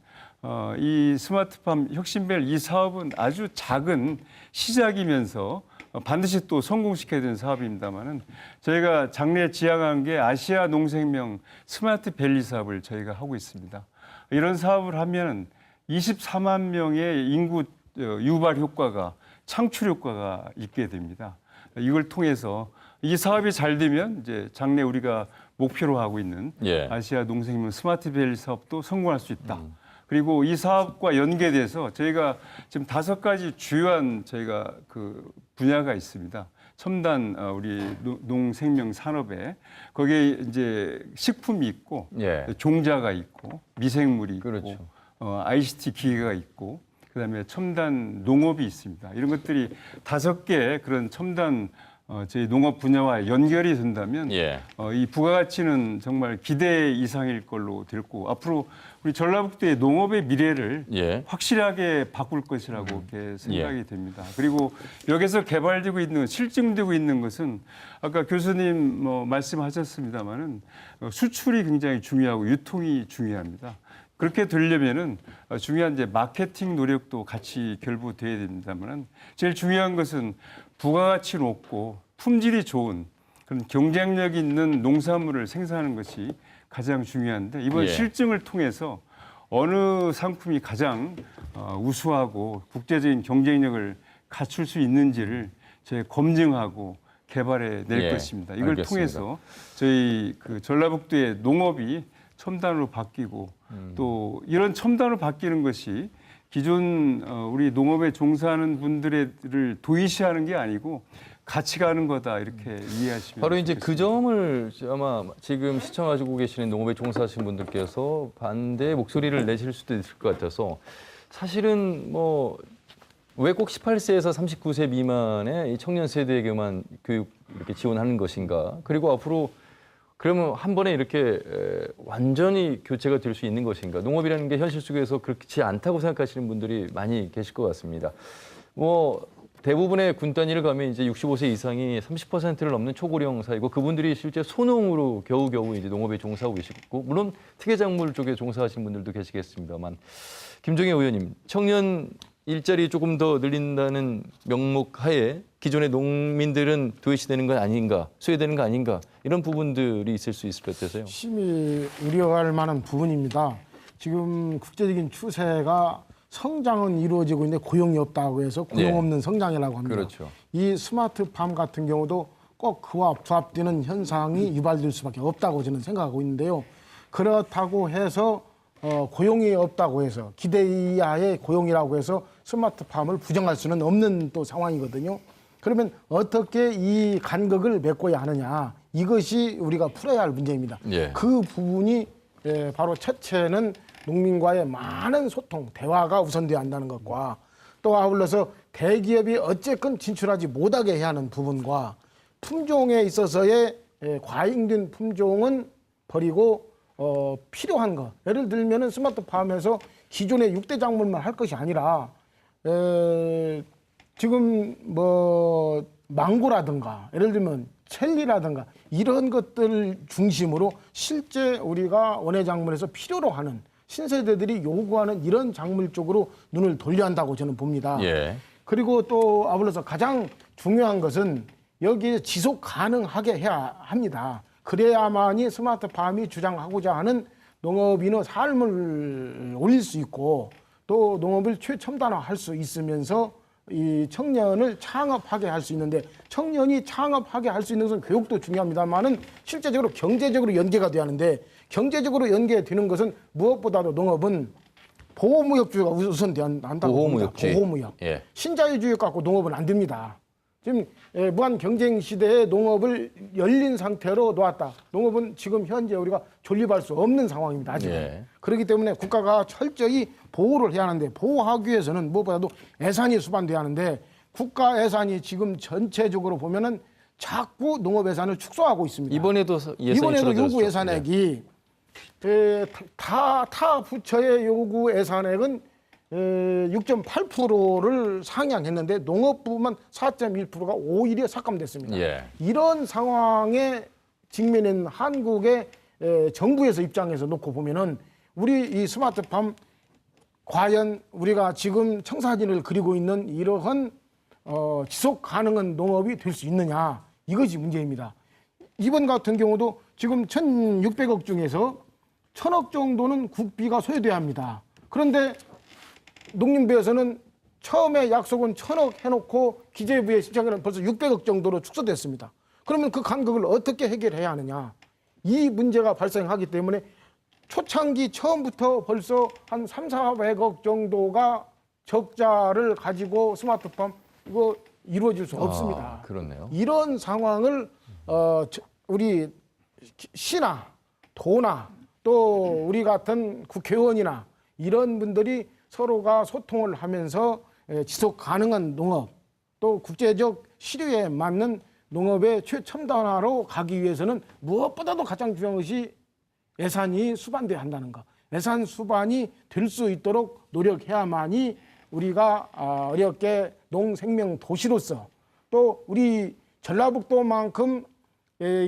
이 스마트팜 혁신밸리 이 사업은 아주 작은 시작이면서 반드시 또 성공시켜야 되는 사업입니다만은 저희가 장래에 지향한 게 아시아 농생명 스마트 밸리 사업을 저희가 하고 있습니다. 이런 사업을 하면 24만 명의 인구 유발 효과가 창출 효과가 있게 됩니다. 이걸 통해서 이 사업이 잘 되면 이제 장래 우리가 목표로 하고 있는 예. 아시아 농생명 스마트 밸리 사업도 성공할 수 있다. 그리고 이 사업과 연계돼서 저희가 지금 5가지 주요한 저희가 그 분야가 있습니다. 첨단 우리 농생명 산업에 거기에 이제 식품이 있고 예. 종자가 있고 미생물이 있고 그렇죠. ICT 기계가 있고 그다음에 첨단 농업이 있습니다. 이런 것들이 5개 그런 첨단 저희 농업 분야와 연결이 된다면 예. 이 부가가치는 정말 기대 이상일 걸로 될 거고 앞으로 우리 전라북도의 농업의 미래를 예. 확실하게 바꿀 것이라고 이렇게 생각이 됩니다. 그리고 여기서 개발되고 있는 실증되고 있는 것은 아까 교수님 말씀하셨습니다마는 수출이 굉장히 중요하고 유통이 중요합니다. 그렇게 되려면은 중요한 이제 마케팅 노력도 같이 결부돼야 됩니다만은 제일 중요한 것은 부가가치 높고 품질이 좋은 그런 경쟁력 있는 농산물을 생산하는 것이 가장 중요한데 이번 예. 실증을 통해서 어느 상품이 가장 우수하고 국제적인 경쟁력을 갖출 수 있는지를 저희 검증하고 개발해 낼 예. 것입니다. 이걸 알겠습니다. 통해서 저희 그 전라북도의 농업이 첨단으로 바뀌고 또 이런 첨단으로 바뀌는 것이 기존 우리 농업에 종사하는 분들을 도외시하는 게 아니고 같이 가는 거다 이렇게 이해하시면 바로 이제 그 좋겠습니다. 점을 아마 지금 시청하시고 계시는 농업에 종사하시는 분들께서 반대의 목소리를 내실 수도 있을 것 같아서 사실은 뭐 왜 꼭 18세에서 39세 미만의 이 청년 세대에게만 교육 이렇게 지원하는 것인가? 그리고 앞으로 그러면 한 번에 이렇게 완전히 교체가 될 수 있는 것인가? 농업이라는 게 현실 속에서 그렇지 않다고 생각하시는 분들이 많이 계실 것 같습니다. 뭐 대부분의 군 단위를 가면 이제 65세 이상이 30%를 넘는 초고령 사이고 그분들이 실제 소농으로 겨우겨우 이제 농업에 종사하고 계시고 물론 특혜작물 쪽에 종사하시는 분들도 계시겠습니다만 김종혜 의원님, 청년 일자리 조금 더 늘린다는 명목 하에 기존의 농민들은 도외시되는 건 아닌가, 소외되는 거 아닌가 이런 부분들이 있을 수 있을 것 같아서요. 심히 우려할 만한 부분입니다. 지금 국제적인 추세가 성장은 이루어지고 있는데 고용이 없다고 해서 고용 없는 성장이라고 합니다. 그렇죠. 이 스마트팜 같은 경우도 꼭 그와 부합되는 현상이 유발될 수밖에 없다고 저는 생각하고 있는데요. 그렇다고 해서 고용이 없다고 해서 기대 이하의 고용이라고 해서 스마트팜을 부정할 수는 없는 또 상황이거든요. 그러면 어떻게 이 간극을 메꿔야 하느냐 이것이 우리가 풀어야 할 문제입니다. 예. 그 부분이 바로 첫째는 농민과의 많은 소통, 대화가 우선돼야 한다는 것과 또 아울러서 대기업이 어쨌건 진출하지 못하게 해야 하는 부분과 품종에 있어서의 과잉된 품종은 버리고 필요한 것. 예를 들면은 스마트팜에서 기존의 6대 작물만 할 것이 아니라 지금 뭐 망고라든가 예를 들면 첼리라든가 이런 것들 중심으로 실제 우리가 원예 작물에서 필요로 하는 신세대들이 요구하는 이런 작물 쪽으로 눈을 돌려야 한다고 저는 봅니다. 예. 그리고 또 아울러서 가장 중요한 것은 여기에 지속 가능하게 해야 합니다. 그래야만이 스마트팜이 주장하고자 하는 농업인의 삶을 올릴 수 있고 또 농업을 최첨단화할 수 있으면서 이 청년을 창업하게 할 수 있는데 청년이 창업하게 할 수 있는 것은 교육도 중요합니다만은 실제적으로 경제적으로 연계가 돼야 하는데 경제적으로 연계되는 것은 무엇보다도 농업은 보호무역주의가 우선돼야 한다고 봅니다. 보호무역주의. 보호무역. 예. 신자유주의 갖고 농업은 안 됩니다. 지금 무한 경쟁 시대에 농업을 열린 상태로 놓았다. 농업은 지금 현재 우리가 존립할 수 없는 상황입니다. 아직은. 예. 그렇기 때문에 국가가 철저히 보호를 해야 하는데 보호하기 위해서는 무엇보다도 예산이 수반돼야 하는데 국가 예산이 지금 전체적으로 보면은 자꾸 농업 예산을 축소하고 있습니다. 이번에도 예산이 이번에도 줄어들었죠. 요구 예산액이 타 부처의 요구 예산액은 6.8%를 상향했는데 농업부만 4.1%가 오히려 삭감됐습니다. 예. 이런 상황에 직면한 한국의 정부에서 입장에서 놓고 보면은 우리 이 스마트팜 과연 우리가 지금 청사진을 그리고 있는 이러한 지속 가능한 농업이 될 수 있느냐 이것이 문제입니다. 이번 같은 경우도 지금 1,600억 중에서 1,000억 정도는 국비가 소요돼야 합니다. 그런데 농림부에서는 처음에 약속은 1,000억 해놓고 기재부에 신청은 벌써 600억 정도로 축소됐습니다. 그러면 그 간극을 어떻게 해결해야 하느냐. 이 문제가 발생하기 때문에 초창기 처음부터 벌써 한 300~400억 정도가 적자를 가지고 스마트팜 이거 이루어질 수 없습니다. 그렇네요. 이런 상황을 우리 시나 도나 또 우리 같은 국회의원이나 이런 분들이 서로가 소통을 하면서 지속 가능한 농업 또 국제적 시류에 맞는 농업의 최첨단화로 가기 위해서는 무엇보다도 가장 중요한 것이 예산이 수반돼야 한다는 것. 예산 수반이 될 수 있도록 노력해야만이 우리가 어렵게 농생명 도시로서 또 우리 전라북도만큼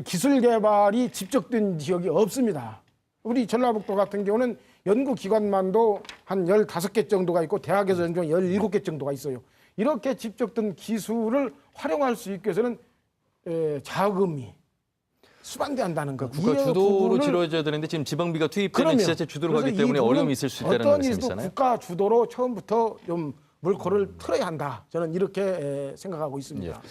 기술 개발이 집적된 지역이 없습니다. 우리 전라북도 같은 경우는 연구기관만도 한 15개 정도가 있고 대학에서 연구한 17개 정도가 있어요. 이렇게 집적된 기술을 활용할 수 있기 위해서는 자금이 수반돼야 한다는 것. 국가 주도로 치러져야 되는데 지금 지방비가 투입되는 지자체 주도로 가기 때문에 어려움이 있을 수 있다는 말씀이잖아요. 어떤 국가 주도로 처음부터 좀 물꼬를 틀어야 한다. 저는 이렇게 생각하고 있습니다. 예.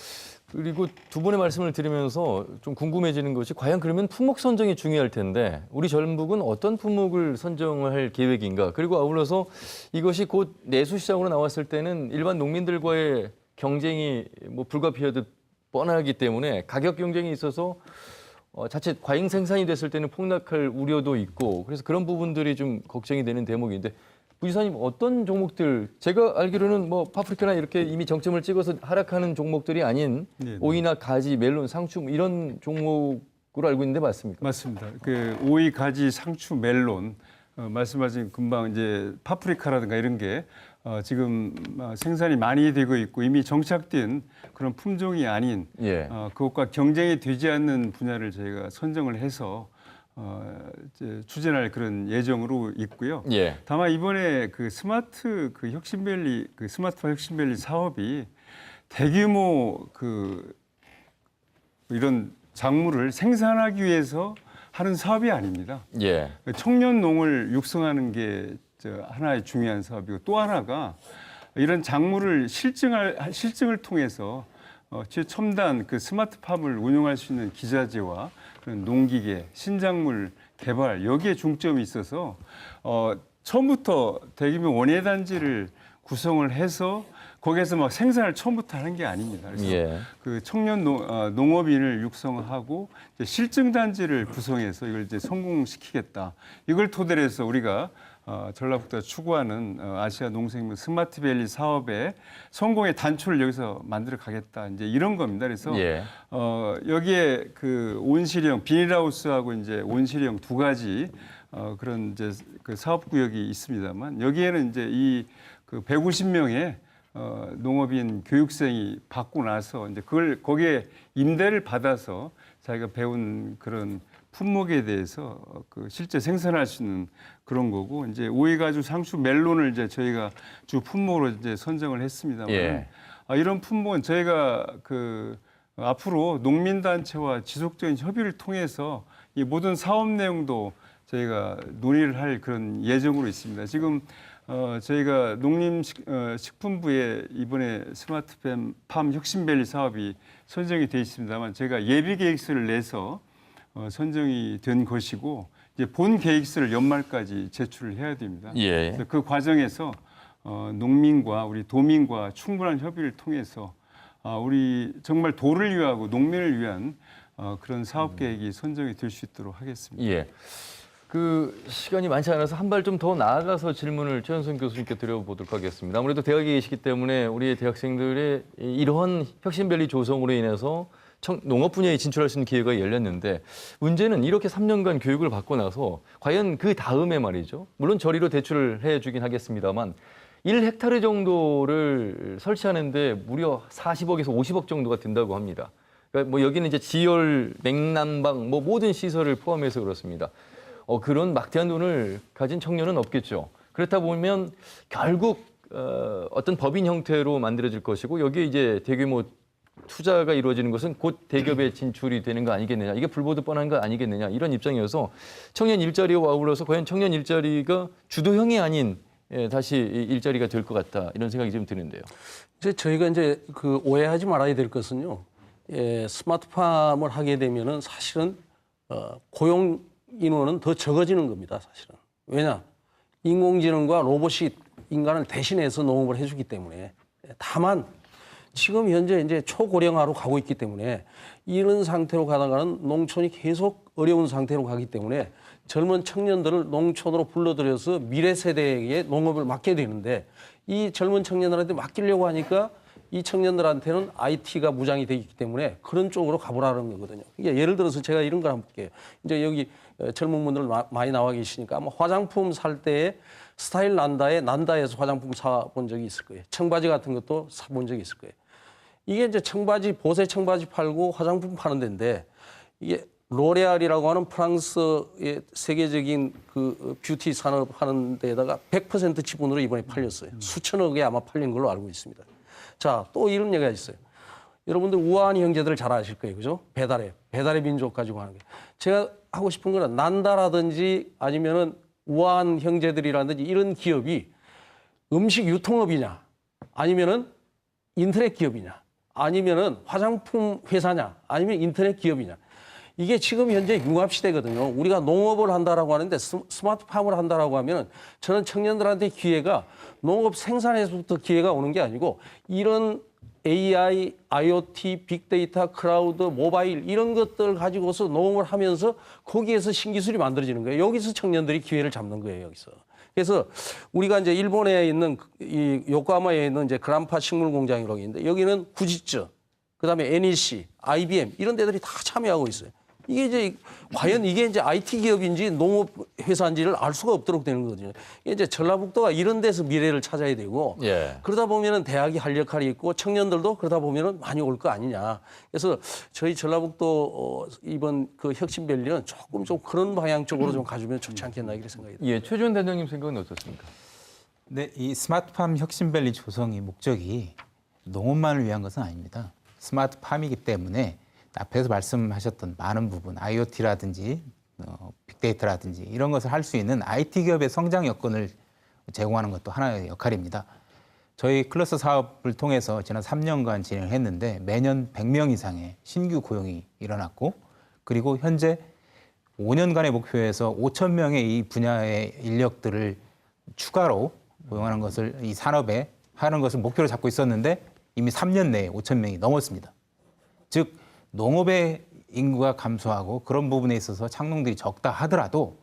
그리고 두 분의 말씀을 들으면서 좀 궁금해지는 것이 과연 그러면 품목 선정이 중요할 텐데 우리 전북은 어떤 품목을 선정을 할 계획인가? 그리고 아울러서 이것이 곧 내수 시장으로 나왔을 때는 일반 농민들과의 경쟁이 뭐 불가피하듯 뻔하기 때문에 가격 경쟁이 있어서 자칫 과잉 생산이 됐을 때는 폭락할 우려도 있고 그래서 그런 부분들이 좀 걱정이 되는 대목인데 부지사님 어떤 종목들 제가 알기로는 뭐 파프리카나 이렇게 이미 정점을 찍어서 하락하는 종목들이 아닌 네네. 오이나 가지, 멜론, 상추 뭐 이런 종목으로 알고 있는데 맞습니까? 맞습니다. 그 오이, 가지, 상추, 멜론 말씀하신 금방 이제 파프리카라든가 이런 게 지금 생산이 많이 되고 있고 이미 정착된 그런 품종이 아닌 예. 그것과 경쟁이 되지 않는 분야를 저희가 선정을 해서 이제 추진할 그런 예정으로 있고요. 예. 다만 이번에 그 스마트팜 혁신밸리 사업이 대규모 그 이런 작물을 생산하기 위해서 하는 사업이 아닙니다. 예. 청년 농을 육성하는 게 하나의 중요한 사업이고 또 하나가 이런 작물을 실증을 통해서 최첨단 그 스마트팜을 운영할 수 있는 기자재와 그런 농기계, 신작물 개발 여기에 중점이 있어서 처음부터 대규모 원예 단지를 구성을 해서 거기에서 막 생산을 처음부터 하는 게 아닙니다. 그래서 예. 그 청년 농업인을 육성하고 이제 실증단지를 구성해서 이걸 이제 성공시키겠다. 이걸 토대로 해서 우리가 전라북도가 추구하는 아시아 농생명 스마트밸리 사업의 성공의 단초를 여기서 만들어 가겠다. 이제 이런 겁니다. 그래서 예. 여기에 그 온실형 비닐하우스하고 이제 온실형 두 가지 그런 이제 그 사업 구역이 있습니다만 여기에는 이제 이 그 150명의 농업인 교육생이 받고 나서 이제 그걸 거기에 임대를 받아서 자기가 배운 그런 품목에 대해서 그 실제 생산할 수 있는 그런 거고 이제 오이가주, 상추, 멜론을 이제 저희가 주 품목으로 이제 선정을 했습니다만 예. 이런 품목은 저희가 그 앞으로 농민단체와 지속적인 협의를 통해서 이 모든 사업 내용도 저희가 논의를 할 그런 예정으로 있습니다. 지금 저희가 농림식품부에 이번에 스마트팜 혁신밸리 사업이 선정이 돼 있습니다만 저희가 예비 계획서를 내서 선정이 된 것이고 이제 본 계획서를 연말까지 제출을 해야 됩니다. 예. 그래서 그 과정에서 농민과 우리 도민과 충분한 협의를 통해서 우리 정말 도를 위하고 농민을 위한 그런 사업 계획이 선정이 될 수 있도록 하겠습니다. 예. 그 시간이 많지 않아서 한 발 좀 더 나아가서 질문을 최현성 교수님께 드려보도록 하겠습니다. 아무래도 대학에 계시기 때문에 우리 대학생들의 이러한 혁신밸리 조성으로 인해서 농업 분야에 진출할 수 있는 기회가 열렸는데 문제는 이렇게 3년간 교육을 받고 나서 과연 그 다음에 말이죠. 물론 저리로 대출을 해주긴 하겠습니다만 1헥타르 정도를 설치하는데 무려 40억에서 50억 정도가 든다고 합니다. 그러니까 뭐 여기는 이제 지열, 냉난방, 뭐 모든 시설을 포함해서 그렇습니다. 그런 막대한 돈을 가진 청년은 없겠죠. 그렇다 보면 결국 어떤 법인 형태로 만들어질 것이고 여기에 이제 대규모 투자가 이루어지는 것은 곧 대기업에 진출이 되는 거 아니겠느냐. 이게 불보듯 뻔한 거 아니겠느냐. 이런 입장이어서 청년 일자리와 아울러서 과연 청년 일자리가 주도형이 아닌 다시 일자리가 될 것 같다. 이런 생각이 좀 드는데요. 이제 저희가 이제 그 오해하지 말아야 될 것은요. 스마트팜을 하게 되면은 사실은 고용 인원은 더 적어지는 겁니다, 사실은. 왜냐? 인공지능과 로봇이 인간을 대신해서 농업을 해주기 때문에. 다만 지금 현재 이제 초고령화로 가고 있기 때문에 이런 상태로 가다가는 농촌이 계속 어려운 상태로 가기 때문에 젊은 청년들을 농촌으로 불러들여서 미래 세대에게 농업을 맡게 되는데 이 젊은 청년들한테 맡기려고 하니까 이 청년들한테는 IT가 무장이 되어 있기 때문에 그런 쪽으로 가보라는 거거든요. 그러니까 예를 들어서 제가 이런 걸 한번 볼게요. 이제 여기 젊은 분들 많이 나와 계시니까 아마 화장품 살 때에 스타일 난다에서 화장품 사본 적이 있을 거예요. 청바지 같은 것도 사본 적이 있을 거예요. 이게 이제 청바지, 보세 청바지 팔고 화장품 파는 데인데 이게 로레알이라고 하는 프랑스의 세계적인 그 뷰티 산업 하는 데다가 100% 지분으로 이번에 팔렸어요. 수천억에 아마 팔린 걸로 알고 있습니다. 자, 또 이런 얘기가 있어요. 여러분들 우아한 형제들을 잘 아실 거예요. 그죠? 배달의 민족 가지고 하는 게. 제가 하고 싶은 거는 난다라든지 아니면은 우아한 형제들이라든지 이런 기업이 음식 유통업이냐 아니면은 인터넷 기업이냐 아니면은 화장품 회사냐 아니면 인터넷 기업이냐. 이게 지금 현재 융합 시대거든요. 우리가 농업을 한다라고 하는데 스마트팜을 한다라고 하면 저는 청년들한테 기회가 농업 생산에서부터 기회가 오는 게 아니고 이런 AI, IoT, 빅데이터, 클라우드, 모바일 이런 것들 가지고서 농업을 하면서 거기에서 신기술이 만들어지는 거예요. 여기서 청년들이 기회를 잡는 거예요. 여기서. 그래서 우리가 이제 일본에 있는 이 요코하마에 있는 이제 그란파 식물 공장이라고 있는데 여기는 구지츠, 그다음에 NEC, IBM 이런 데들이 다 참여하고 있어요. 이게 이제 과연 이게 이제 IT 기업인지 농업 회사인지를 알 수가 없도록 되는 거거든요. 이제 전라북도가 이런 데서 미래를 찾아야 되고 그러다 보면은 대학이 할 역할이 있고 청년들도 그러다 보면은 많이 올 거 아니냐. 그래서 저희 전라북도 이번 그 혁신밸리는 조금 좀 그런 방향 쪽으로 좀 가주면 좋지 않겠나 이렇게 생각이 듭니다. 예, 최주원 단장님 생각은 어떻습니까? 네, 이 스마트팜 혁신밸리 조성의 목적이 농업만을 위한 것은 아닙니다. 스마트팜이기 때문에 앞에서 말씀하셨던 많은 부분, IoT라든지 빅데이터라든지 이런 것을 할 수 있는 IT 기업의 성장 여건을 제공하는 것도 하나의 역할입니다. 저희 클러스터 사업을 통해서 지난 3년간 진행을 했는데 매년 100명 이상의 신규 고용이 일어났고 그리고 현재 5년간의 목표에서 5천 명의 이 분야의 인력들을 추가로 고용하는 것을 이 산업에 하는 것을 목표로 잡고 있었는데 이미 3년 내에 5천 명이 넘었습니다. 즉 농업의 인구가 감소하고 그런 부분에 있어서 창농들이 적다 하더라도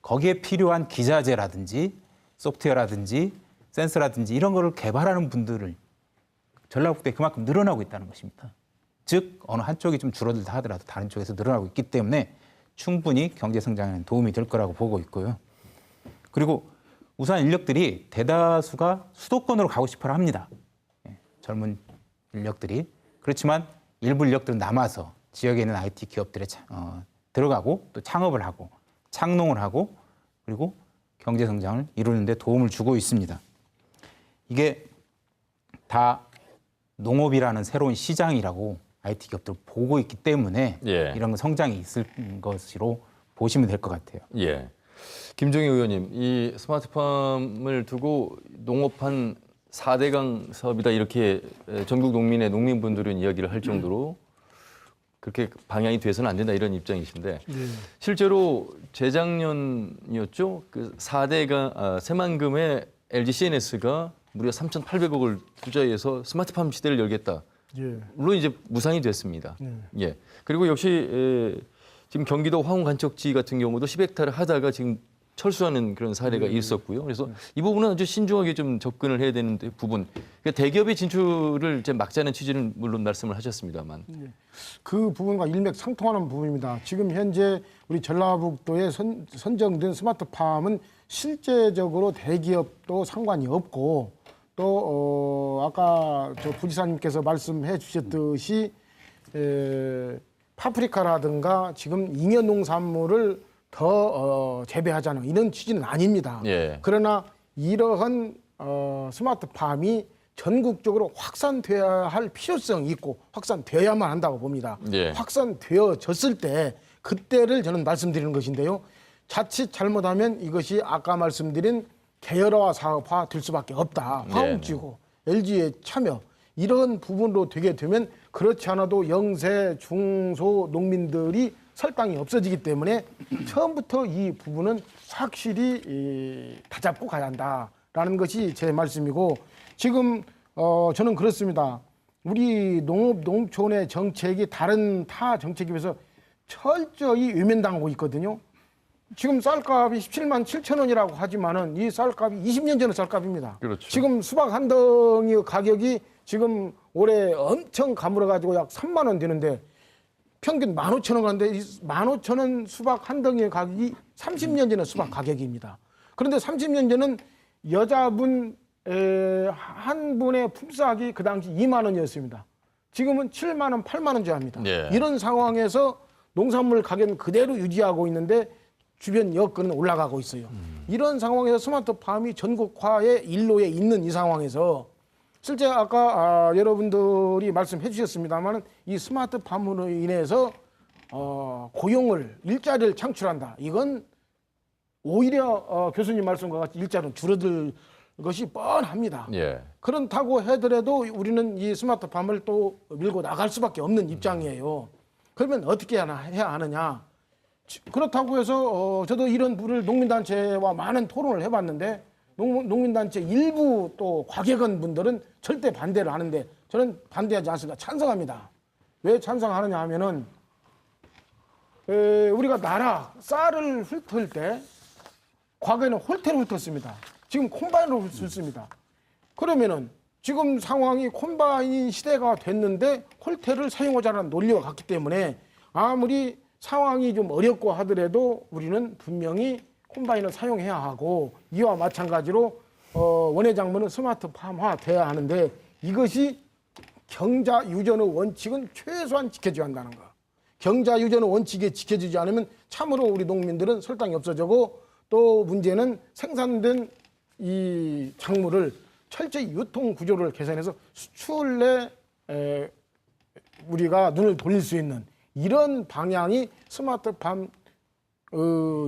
거기에 필요한 기자재라든지 소프트웨어라든지 센서라든지 이런 거를 개발하는 분들을 전라북도에 그만큼 늘어나고 있다는 것입니다. 즉 어느 한쪽이 좀 줄어들다 하더라도 다른 쪽에서 늘어나고 있기 때문에 충분히 경제 성장에 도움이 될 거라고 보고 있고요. 그리고 우수한 인력들이 대다수가 수도권으로 가고 싶어 합니다. 젊은 인력들이. 그렇지만 일부 인력들은 남아서 지역에 있는 IT 기업들에 들어가고 또 창업을 하고 창농을 하고 그리고 경제 성장을 이루는 데 도움을 주고 있습니다. 이게 다 농업이라는 새로운 시장이라고 IT 기업들 보고 있기 때문에 예. 이런 성장이 있을 것으로 보시면 될 것 같아요. 예. 김종희 의원님, 이 스마트팜을 두고 농업한 4대강 사업이다 이렇게 전국 농민의 농민분들은 이야기를 할 정도로 그렇게 방향이 돼서는 안 된다 이런 입장이신데 실제로 재작년이었죠. 그 4대강 새만금의 LG CNS가 무려 3,800억을 투자해서 스마트팜 시대를 열겠다. 예. 물론 이제 무산이 됐습니다. 예. 그리고 역시 지금 경기도 화웅간척지 같은 경우도 10헥타를 하다가 지금 철수하는 그런 사례가 있었고요. 그래서 이 부분은 아주 신중하게 좀 접근을 해야 되는 부분. 그러니까 대기업의 진출을 이제 막자는 취지는 물론 말씀을 하셨습니다만. 그 부분과 일맥상통하는 부분입니다. 지금 현재 우리 전라북도에 선정된 스마트팜은 실제적으로 대기업도 상관이 없고 또 아까 저 부지사님께서 말씀해 주셨듯이 파프리카라든가 지금 잉여 농산물을 더 재배하자는 이런 취지는 아닙니다. 예. 그러나 이러한 스마트팜이 전국적으로 확산돼야 할 필요성이 있고 확산되어야만 한다고 봅니다. 예. 확산되어졌을 때 그때를 저는 말씀드리는 것인데요. 자칫 잘못하면 이것이 아까 말씀드린 계열화 사업화 될 수밖에 없다. 화웅지구, LG의 참여 이런 부분으로 되게 되면 그렇지 않아도 영세, 중소 농민들이 설 땅이 없어지기 때문에 처음부터 이 부분은 확실히 다잡고 가야 한다라는 것이 제 말씀이고 지금 저는 그렇습니다. 우리 농업 농촌의 정책이 다른 타 정책에 비해서 철저히 외면당하고 있거든요. 지금 쌀값이 17만 7천 원이라고 하지만은 이 쌀값이 20년 전의 쌀값입니다. 그렇죠. 지금 수박 한 덩이 가격이 지금 올해 엄청 가물어 가지고 약 3만 원 되는데 평균 15,000원 가는데 이 15,000원 수박 한 덩이의 가격이 30년 전의 수박 가격입니다. 그런데 30년 전은 여자분 한 분의 품삯이 그 당시 2만 원이었습니다. 지금은 7만 원, 8만 원 제합니다. 예. 이런 상황에서 농산물 가격은 그대로 유지하고 있는데 주변 여건은 올라가고 있어요. 이런 상황에서 스마트팜이 전국화의 일로에 있는 이 상황에서 실제 아까 여러분들이 말씀해 주셨습니다만 이 스마트팜으로 인해서 고용을 일자리를 창출한다. 이건 오히려 교수님 말씀과 같이 일자리는 줄어들 것이 뻔합니다. 예. 그렇다고 하더라도 우리는 이 스마트팜을 또 밀고 나갈 수밖에 없는 입장이에요. 그러면 어떻게 해야 하느냐. 그렇다고 해서 저도 이런 부를 농민단체와 많은 토론을 해봤는데 농민단체 일부 또 과격한 분들은 절대 반대를 하는데 저는 반대하지 않습니다. 찬성합니다. 왜 찬성하느냐 하면은 우리가 나라 쌀을 훑을 때 과거에는 홀대로 훑었습니다. 지금 콤바인으로 훑습니다. 그러면은 지금 상황이 콤바인 시대가 됐는데 홀대를 사용하자는 논리와 같기 때문에 아무리 상황이 좀 어렵고 하더라도 우리는 분명히 콤바인을 사용해야 하고 이와 마찬가지로 원예작물은 스마트팜화 돼야 하는데 이것이 경자 유전의 원칙은 최소한 지켜줘야 한다는 거. 경자 유전의 원칙이 지켜지지 않으면 참으로 우리 농민들은 설탕이 없어지고 또 문제는 생산된 이 작물을 철저히 유통 구조를 개선해서 수출에 우리가 눈을 돌릴 수 있는 이런 방향이 스마트팜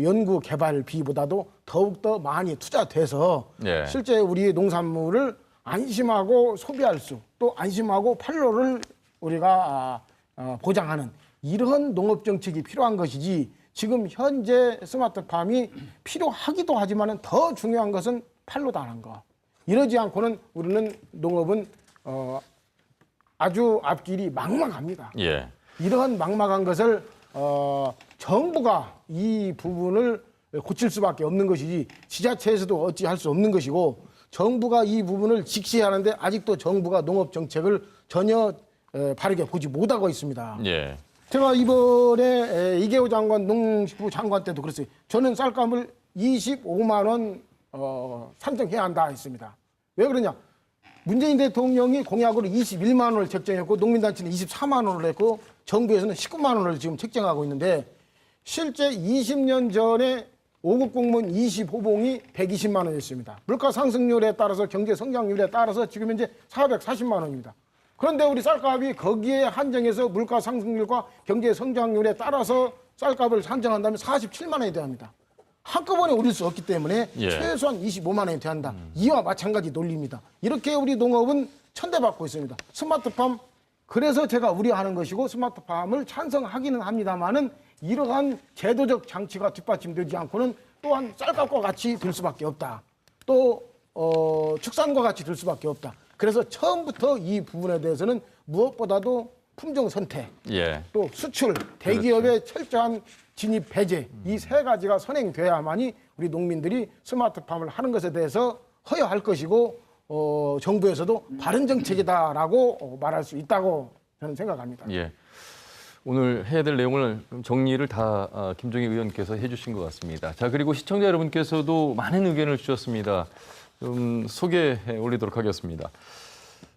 연구 개발비보다도 더욱더 많이 투자돼서 예. 실제 우리 농산물을 안심하고 소비할 수 또 안심하고 판로를 우리가 보장하는 이런 농업 정책이 필요한 것이지 지금 현재 스마트팜이 필요하기도 하지만 더 중요한 것은 판로다는 거. 이러지 않고는 우리는 농업은 아주 앞길이 막막합니다. 예. 이러한 막막한 것을 정부가 이 부분을 고칠 수밖에 없는 것이지 지자체에서도 어찌할 수 없는 것이고 정부가 이 부분을 직시하는데 아직도 정부가 농업 정책을 전혀 바르게 보지 못하고 있습니다. 예. 제가 이번에 이계호 장관 농식부 장관 때도 그랬어요. 저는 쌀감을 25만 원 산정해야 한다 했습니다. 왜 그러냐? 문재인 대통령이 공약으로 21만 원을 책정했고 농민단체는 24만 원을 했고 정부에서는 19만 원을 지금 책정하고 있는데 실제 20년 전에 5급 공무원 25봉이 120만 원이었습니다. 물가 상승률에 따라서 경제 성장률에 따라서 지금 현재 440만 원입니다. 그런데 우리 쌀값이 거기에 한정해서 물가 상승률과 경제 성장률에 따라서 쌀값을 산정한다면 47만 원이 돼야 합니다. 한꺼번에 오를 수 없기 때문에 예. 최소한 25만 원이 돼야 한다. 이와 마찬가지 논리입니다. 이렇게 우리 농업은 천대받고 있습니다. 스마트팜, 그래서 제가 우려하는 것이고 스마트팜을 찬성하기는 합니다만은 이러한 제도적 장치가 뒷받침되지 않고는 또한 쌀값과 같이 들 수밖에 없다. 또 축산과 같이 들 수밖에 없다. 그래서 처음부터 이 부분에 대해서는 무엇보다도 품종 선택, 예. 또 수출, 대기업의 철저한 진입 배제 이 세 가지가 선행돼야만이 우리 농민들이 스마트팜을 하는 것에 대해서 허여할 것이고 정부에서도 바른 정책이다라고 말할 수 있다고 저는 생각합니다. 예. 오늘 해야 될 내용을 정리를 다 김종희 의원께서 해주신 것 같습니다. 자, 그리고 시청자 여러분께서도 많은 의견을 주셨습니다. 좀 소개해 올리도록 하겠습니다.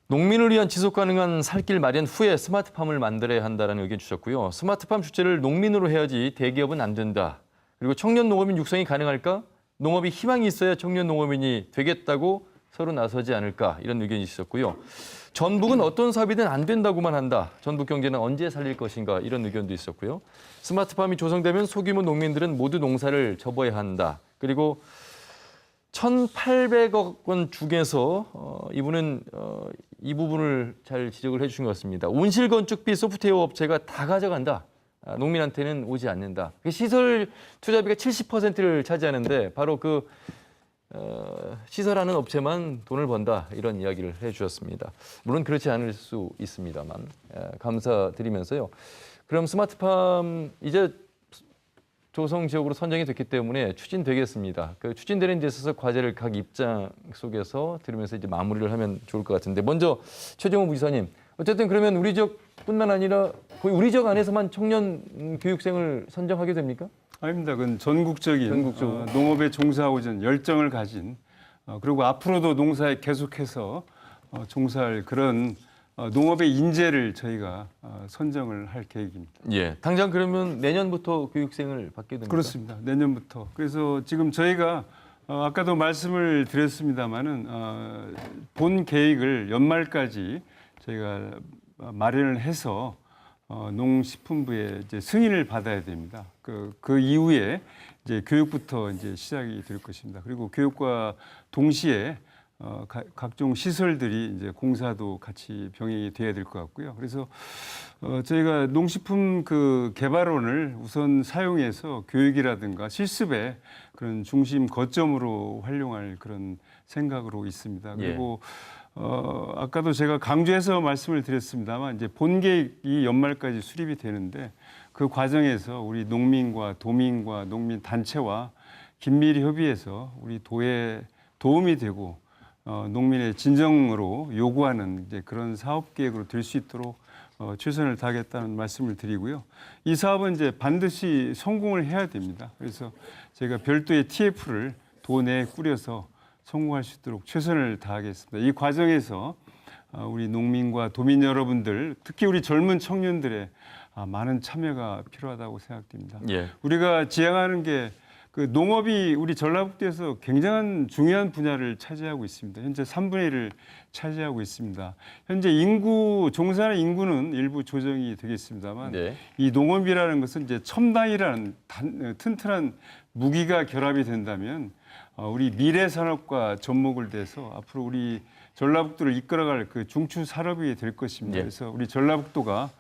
농민을 위한 지속 가능한 살길 마련 후에 스마트팜을 만들어야 한다는 의견 주셨고요. 스마트팜 주체를 농민으로 해야지 대기업은 안 된다. 그리고 청년 농업인 육성이 가능할까? 농업이 희망이 있어야 청년 농업인이 되겠다고 서로 나서지 않을까? 이런 의견이 있었고요. 전북은 어떤 사업이든 안 된다고만 한다. 전북 경제는 언제 살릴 것인가? 이런 의견도 있었고요. 스마트팜이 조성되면 소규모 농민들은 모두 농사를 접어야 한다. 그리고 1,800억 원 중에서 이분은 이 부분을 잘 지적을 해주신 것 같습니다. 온실 건축비 소프트웨어 업체가 다 가져간다. 농민한테는 오지 않는다. 시설 투자비가 70%를 차지하는데 바로 그 시설하는 업체만 돈을 번다. 이런 이야기를 해주셨습니다. 물론 그렇지 않을 수 있습니다만 감사드리면서요. 그럼 스마트팜 이제 조성 지역으로 선정이 됐기 때문에 추진되겠습니다. 그 추진되는 데 있어서 과제를 각 입장 속에서 들으면서 이제 마무리를 하면 좋을 것 같은데 먼저 최정호 부지사님, 어쨌든 그러면 우리 지역뿐만 아니라 거의 우리 지역 안에서만 청년 교육생을 선정하게 됩니까? 아닙니다. 그건 전국적인 농업에 종사하고 있는 열정을 가진 그리고 앞으로도 농사에 계속해서 종사할 그런 농업의 인재를 저희가 선정을 할 계획입니다. 예, 당장 그러면 내년부터 교육생을 받게 됩니까? 그렇습니다. 내년부터. 그래서 지금 저희가 아까도 말씀을 드렸습니다마는 본 계획을 연말까지 저희가 마련을 해서 농식품부에 이제 승인을 받아야 됩니다. 그 이후에 이제 교육부터 이제 시작이 될 것입니다. 그리고 교육과 동시에 각종 시설들이 이제 공사도 같이 병행이 돼야 될 것 같고요. 그래서 저희가 농식품 그 개발원을 우선 사용해서 교육이라든가 실습에 그런 중심 거점으로 활용할 그런 생각으로 있습니다. 그리고 아까도 제가 강조해서 말씀을 드렸습니다만 이제 본 계획이 연말까지 수립이 되는데 그 과정에서 우리 농민과 도민과 농민 단체와 긴밀히 협의해서 우리 도에 도움이 되고 농민의 진정으로 요구하는 이제 그런 사업 계획으로 될 수 있도록 최선을 다하겠다는 말씀을 드리고요. 이 사업은 이제 반드시 성공을 해야 됩니다. 그래서 제가 별도의 TF를 도내에 꾸려서 성공할 수 있도록 최선을 다하겠습니다. 이 과정에서 우리 농민과 도민 여러분들, 특히 우리 젊은 청년들의 많은 참여가 필요하다고 생각됩니다. 예. 우리가 지향하는 게 그 농업이 우리 전라북도에서 굉장한 중요한 분야를 차지하고 있습니다. 현재 3분의 1을 차지하고 있습니다. 현재 종사하는 인구는 일부 조정이 되겠습니다만 네. 이 농업이라는 것은 이제 첨단이라는 튼튼한 무기가 결합이 된다면 우리 미래 산업과 접목을 돼서 앞으로 우리 전라북도를 이끌어갈 그 중추 산업이 될 것입니다. 예. 그래서 우리 전라북도가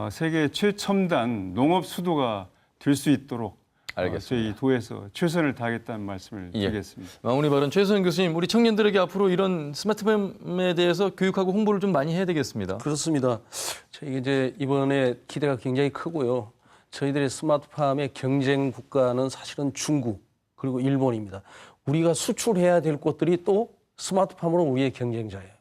세계 최첨단 농업 수도가 될 수 있도록 알겠습니다. 저희 도에서 최선을 다하겠다는 말씀을 예. 드리겠습니다. 마무리 발언 최소연 교수님, 우리 청년들에게 앞으로 이런 스마트팜에 대해서 교육하고 홍보를 좀 많이 해야 되겠습니다. 그렇습니다. 저희 이제 이번에 기대가 굉장히 크고요. 저희들의 스마트팜의 경쟁 국가는 사실은 중국 그리고 일본입니다. 우리가 수출해야 될 곳들이 또 스마트팜으로 우리의 경쟁자예요.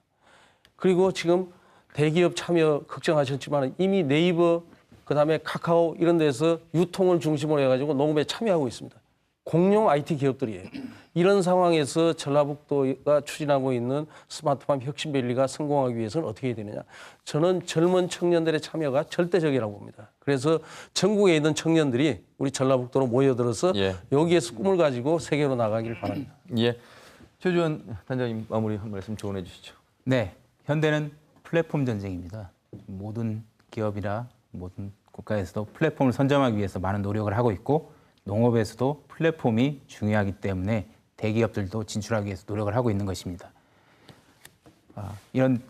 그리고 지금 대기업 참여 걱정하셨지만 이미 네이버 그다음에 카카오 이런 데서 유통을 중심으로 해가지고 농업에 참여하고 있습니다. 공룡 IT 기업들이에요. 이런 상황에서 전라북도가 추진하고 있는 스마트팜 혁신밸리가 성공하기 위해서는 어떻게 해야 되느냐. 저는 젊은 청년들의 참여가 절대적이라고 봅니다. 그래서 전국에 있는 청년들이 우리 전라북도로 모여들어서 예. 여기에서 꿈을 가지고 세계로 나가길 바랍니다. 예, 최주원 단장님 마무리 한 말씀 조언해 주시죠. 네, 현대는 플랫폼 전쟁입니다. 모든 기업이나 모든 국가에서도 플랫폼을 선점하기 위해서 많은 노력을 하고 있고 농업에서도 플랫폼이 중요하기 때문에 대기업들도 진출하기 위해서 노력을 하고 있는 것입니다. 이런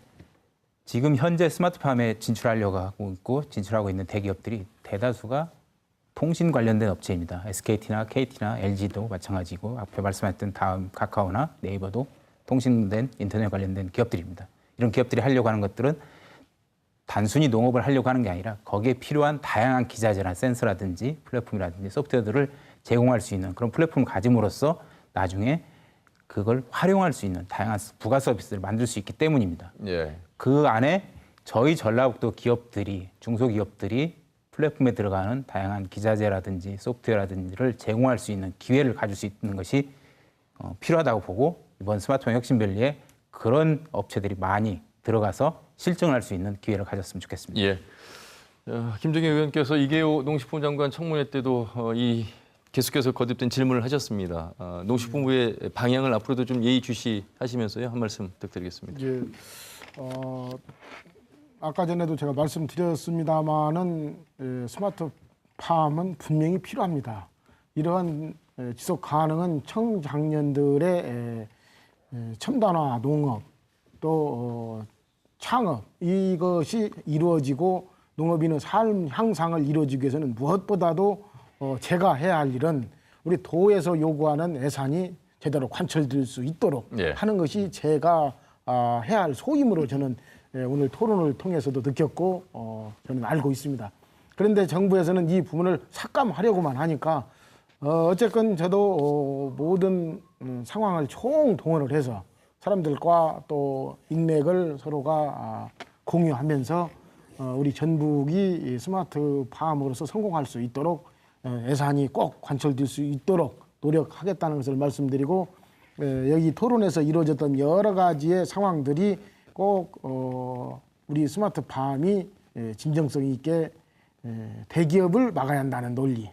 지금 현재 스마트팜에 진출하려고 하고 있고 진출하고 있는 대기업들이 대다수가 통신 관련된 업체입니다. SKT나 KT나 LG도 마찬가지고 앞에 말씀하셨던 다음 카카오나 네이버도 통신된 인터넷 관련된 기업들입니다. 이런 기업들이 하려고 하는 것들은 단순히 농업을 하려고 하는 게 아니라 거기에 필요한 다양한 기자재나 센서라든지 플랫폼이라든지 소프트웨어들을 제공할 수 있는 그런 플랫폼을 가짐으로써 나중에 그걸 활용할 수 있는 다양한 부가 서비스를 만들 수 있기 때문입니다. 예. 그 안에 저희 전라북도 기업들이 중소기업들이 플랫폼에 들어가는 다양한 기자재라든지 소프트웨어라든지를 제공할 수 있는 기회를 가질 수 있는 것이 필요하다고 보고 이번 스마트팜 혁신밸리에 그런 업체들이 많이 들어가서 실증을 할 수 있는 기회를 가졌으면 좋겠습니다. 예. 김종인 의원께서 이계호 농식품부 장관 청문회 때도 계속해서 거듭된 질문을 하셨습니다. 농식품부의 방향을 앞으로도 좀 예의주시하시면서요 한 말씀 부탁드리겠습니다. 이제 아까 전에도 제가 말씀드렸습니다마는 스마트팜은 분명히 필요합니다. 이러한 지속 가능한 청장년들의 첨단화 농업 또 창업 이것이 이루어지고 농업인의 삶 향상을 이루어지기 위해서는 무엇보다도 제가 해야 할 일은 우리 도에서 요구하는 예산이 제대로 관철될 수 있도록 예. 하는 것이 제가 해야 할 소임으로 저는 오늘 토론을 통해서도 느꼈고 저는 알고 있습니다. 그런데 정부에서는 이 부분을 삭감하려고만 하니까 어쨌건 저도 모든 상황을 총동원을 해서 사람들과 또 인맥을 서로가 공유하면서 우리 전북이 스마트팜으로서 성공할 수 있도록 예산이 꼭 관철될 수 있도록 노력하겠다는 것을 말씀드리고 여기 토론에서 이루어졌던 여러 가지의 상황들이 꼭 우리 스마트팜이 진정성 있게 대기업을 막아야 한다는 논리,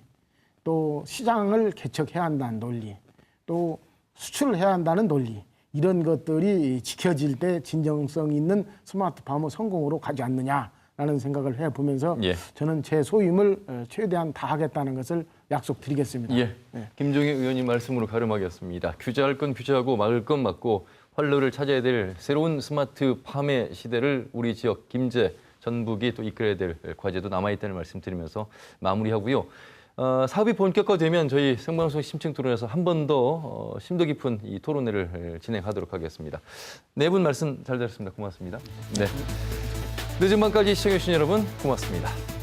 또 시장을 개척해야 한다는 논리, 또 수출을 해야 한다는 논리, 이런 것들이 지켜질 때 진정성 있는 스마트팜의 성공으로 가지 않느냐라는 생각을 해보면서 예. 저는 제 소임을 최대한 다하겠다는 것을 약속드리겠습니다. 예. 네. 김종인 의원님 말씀으로 가름하겠습니다. 규제할 건 규제하고 막을 건 막고 활로를 찾아야 될 새로운 스마트팜의 시대를 우리 지역 김제 전북이 또 이끌어야 될 과제도 남아있다는 말씀 드리면서 마무리하고요. 사업이 본격화되면 저희 생방송 심층 토론에서 한 번 더 심도 깊은 이 토론회를 진행하도록 하겠습니다. 네 분 말씀 잘 들었습니다. 고맙습니다. 네. 늦은 밤까지 시청해주신 여러분 고맙습니다.